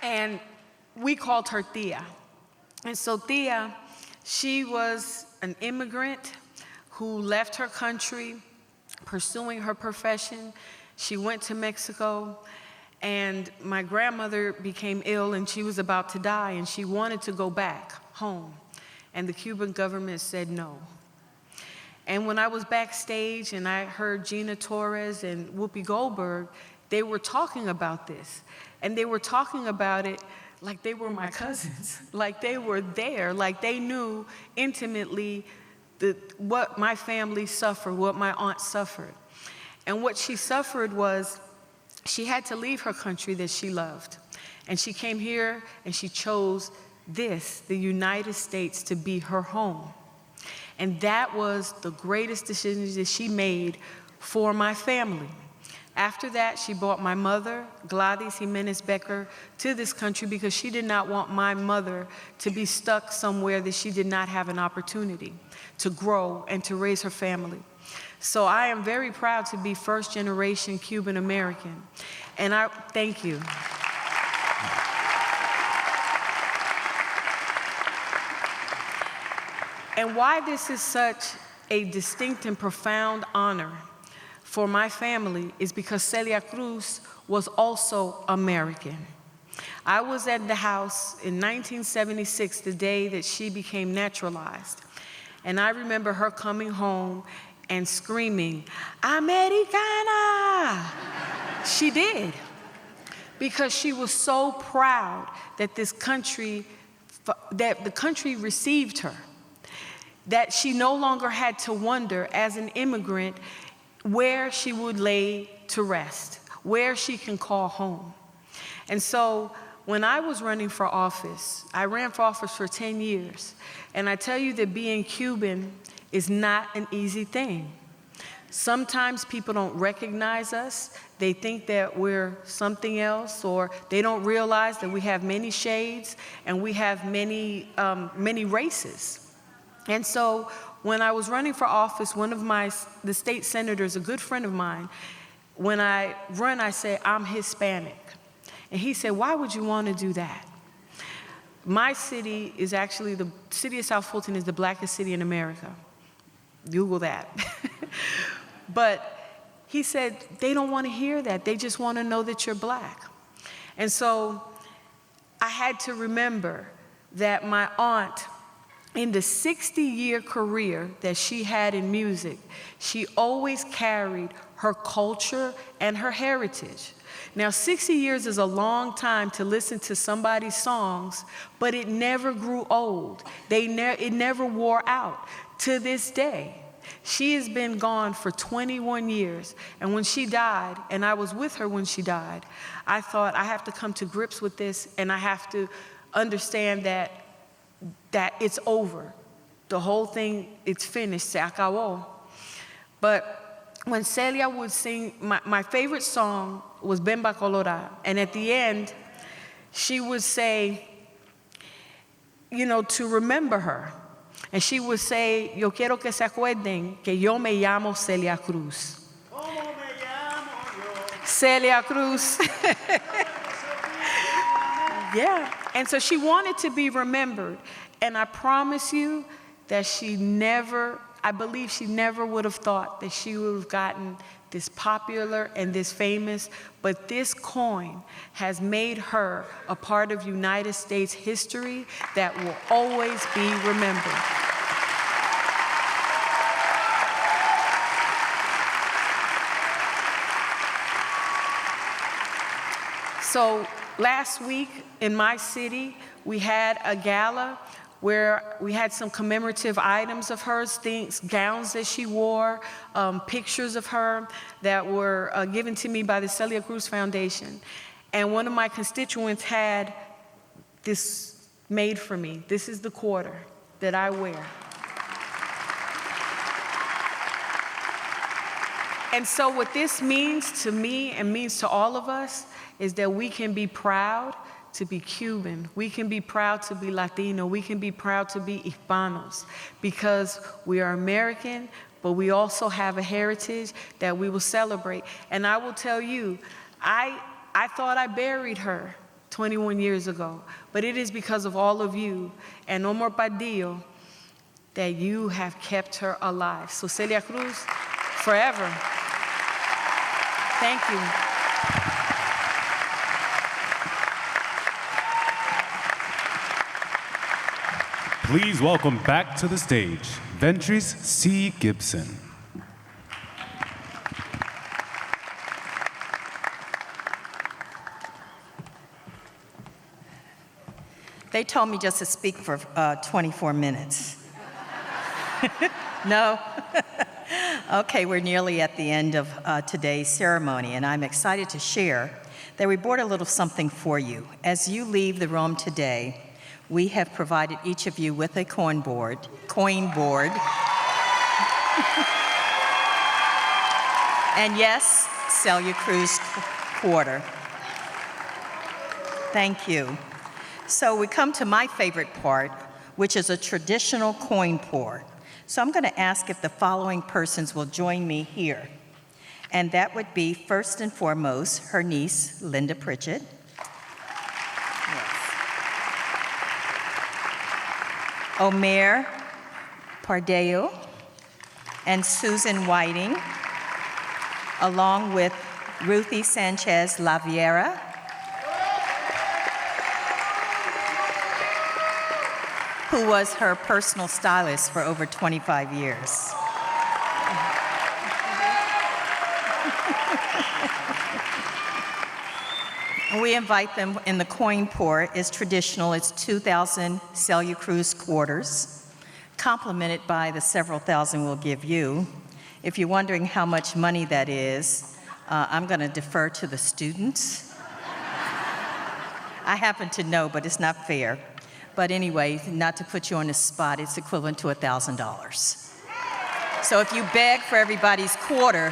[SPEAKER 21] And we called her Tia. And so Tia, she was an immigrant who left her country pursuing her profession. She went to Mexico, and my grandmother became ill and she was about to die, and she wanted to go back home. And the Cuban government said no. And when I was backstage and I heard Gina Torres and Whoopi Goldberg, they were talking about this. And they were talking about it like they were my cousins, like they were there, like they knew intimately what my family suffered, what my aunt suffered. And what she suffered was she had to leave her country that she loved. And she came here and she chose this, the United States, to be her home. And that was the greatest decision that she made for my family. After that, she brought my mother, Gladys Jimenez Becker, to this country because she did not want my mother to be stuck somewhere that she did not have an opportunity to grow and to raise her family. So I am very proud to be first-generation Cuban American. And I thank you. And why this is such a distinct and profound honor for my family is because Celia Cruz was also American. I was at the house in 1976, the day that she became naturalized. And I remember her coming home and screaming, "Americana!" She did, because she was so proud that the country received her, that she no longer had to wonder as an immigrant where she would lay to rest, where she can call home. And so when I was running for office, I ran for office for 10 years. And I tell you that being Cuban is not an easy thing. Sometimes people don't recognize us. They think that we're something else, or they don't realize that we have many shades and we have many races. And so when I was running for office, the state senators, a good friend of mine, when I run, I say, "I'm Hispanic." And he said, "Why would you want to do that?" My city is actually, the city of South Fulton is the blackest city in America. Google that. But he said, they don't want to hear that. They just want to know that you're black. And so I had to remember that my aunt, in the 60-year career that she had in music, she always carried her culture and her heritage. Now, 60 years is a long time to listen to somebody's songs, but it never grew old. It never wore out to this day. She has been gone for 21 years. And when she died, and I was with her when she died, I thought I have to come to grips with this, and I have to understand that it's over. The whole thing, it's finished, se acabó. But when Celia would sing, my favorite song was Bemba Colorada. And at the end, she would say, you know, to remember her. And she would say, yo quiero que se acuerden que yo me llamo Celia Cruz. Celia Cruz. Yeah. And so she wanted to be remembered. And I promise you that I believe she never would have thought that she would have gotten this popular and this famous, but this coin has made her a part of United States history that will always be remembered. So last week in my city, we had a gala where we had some commemorative items of hers, things, gowns that she wore, pictures of her that were given to me by the Celia Cruz Foundation. And one of my constituents had this made for me. This is the quarter that I wear. And so what this means to me and means to all of us is that we can be proud to be Cuban. We can be proud to be Latino. We can be proud to be Hispanos because we are American, but we also have a heritage that we will celebrate. And I will tell you, I thought I buried her 21 years ago, but it is because of all of you and Omar Padillo that you have kept her alive. So Celia Cruz, forever. Thank you.
[SPEAKER 1] Please welcome back to the stage, Ventris C. Gibson.
[SPEAKER 5] They told me just to speak for 24 minutes. No? Okay, we're nearly at the end of today's ceremony, and I'm excited to share that we brought a little something for you. As you leave the room today, we have provided each of you with a coin board. And yes, Celia Cruz quarter. Thank you. So we come to my favorite part, which is a traditional coin pour. So I'm going to ask if the following persons will join me here. And that would be, first and foremost, her niece, Linda Pritchett. Omer Pardeo and Susan Whiting, along with Ruthie Sanchez Laviera, who was her personal stylist for over 25 years. We invite them in the coin pour. It's traditional. It's 2,000 Celia Cruz quarters, complemented by the several thousand we'll give you. If you're wondering how much money that is, I'm going to defer to the students. I happen to know, but it's not fair. But anyway, not to put you on the spot, it's equivalent to $1,000. So if you beg for everybody's quarter,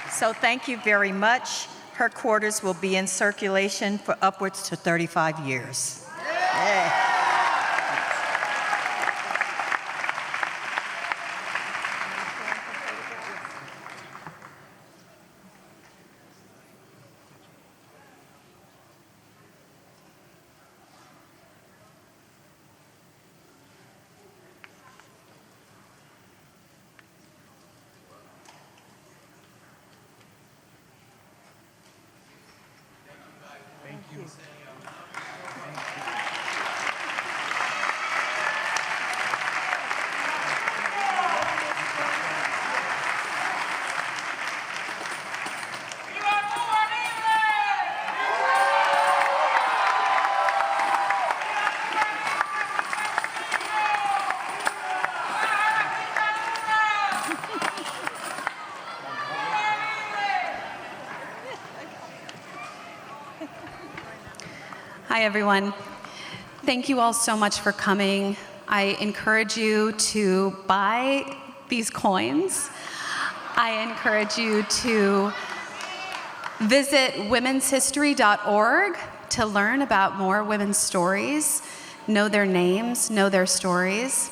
[SPEAKER 5] so thank you very much. Her quarters will be in circulation for upwards to 35 years. Yeah.
[SPEAKER 15] Hi, everyone. Thank you all so much for coming. I encourage you to buy these coins. I encourage you to visit womenshistory.org to learn about more women's stories, know their names, know their stories.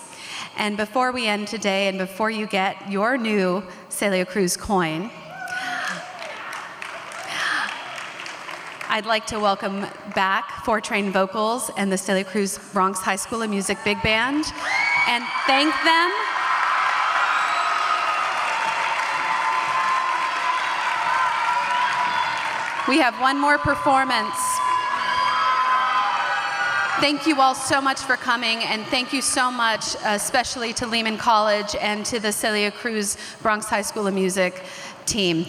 [SPEAKER 15] And before we end today, and before you get your new Celia Cruz coin, I'd like to welcome back 4 trained vocals and the Celia Cruz Bronx High School of Music Big Band and thank them. We have one more performance. Thank you all so much for coming, and thank you so much, especially to Lehman College and to the Celia Cruz Bronx High School of Music team.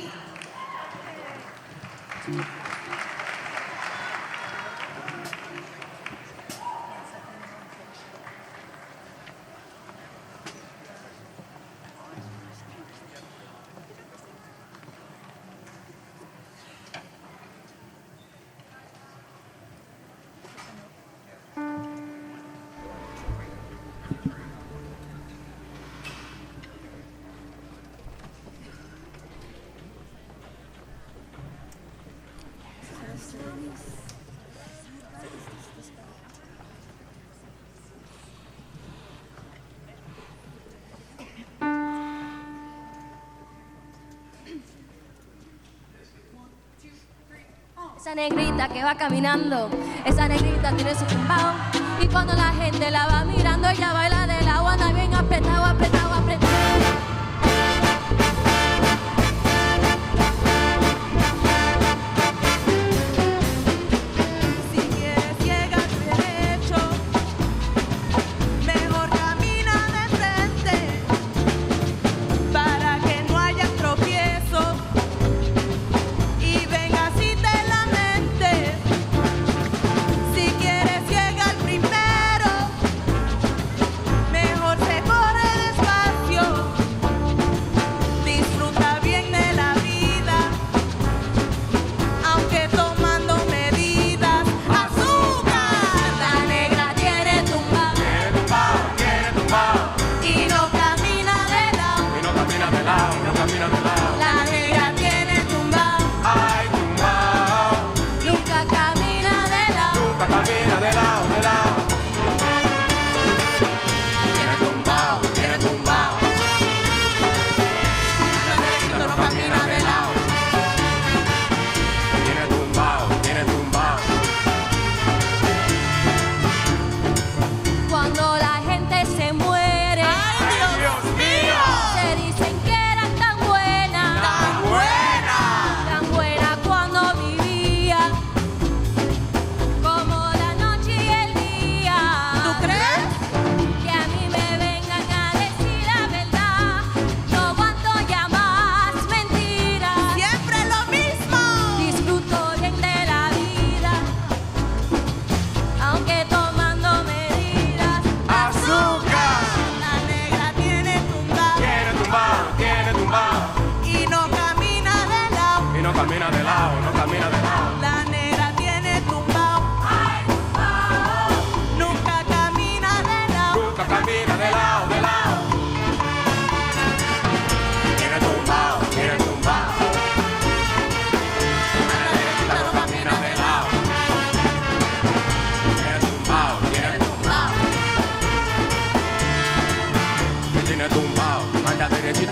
[SPEAKER 2] Esa negrita que va caminando, esa negrita tiene su tumbao. Y cuando la gente la va mirando, ella baila de lado, anda bien apretado, apretado, apretado.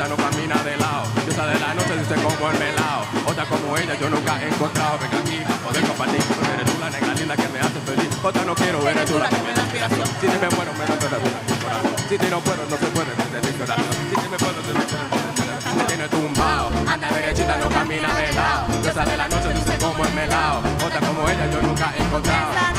[SPEAKER 22] No camina de lado, diosa de la noche dice como el melao. Otra como ella yo nunca he encontrado. Venga aquí a poder compartir, porque eres tú la negra linda que me hace feliz. Otra no quiero, eres tú la que me da inspiración. Si te me muero, me da toda mi corazón. Si te no puedo, no se puede desde mi corazón. Si te me puedo, te me tiene tumbao. Anda derechita, no camina de lado. Diosa de la noche dice como el melao. Otra como ella yo nunca he encontrado.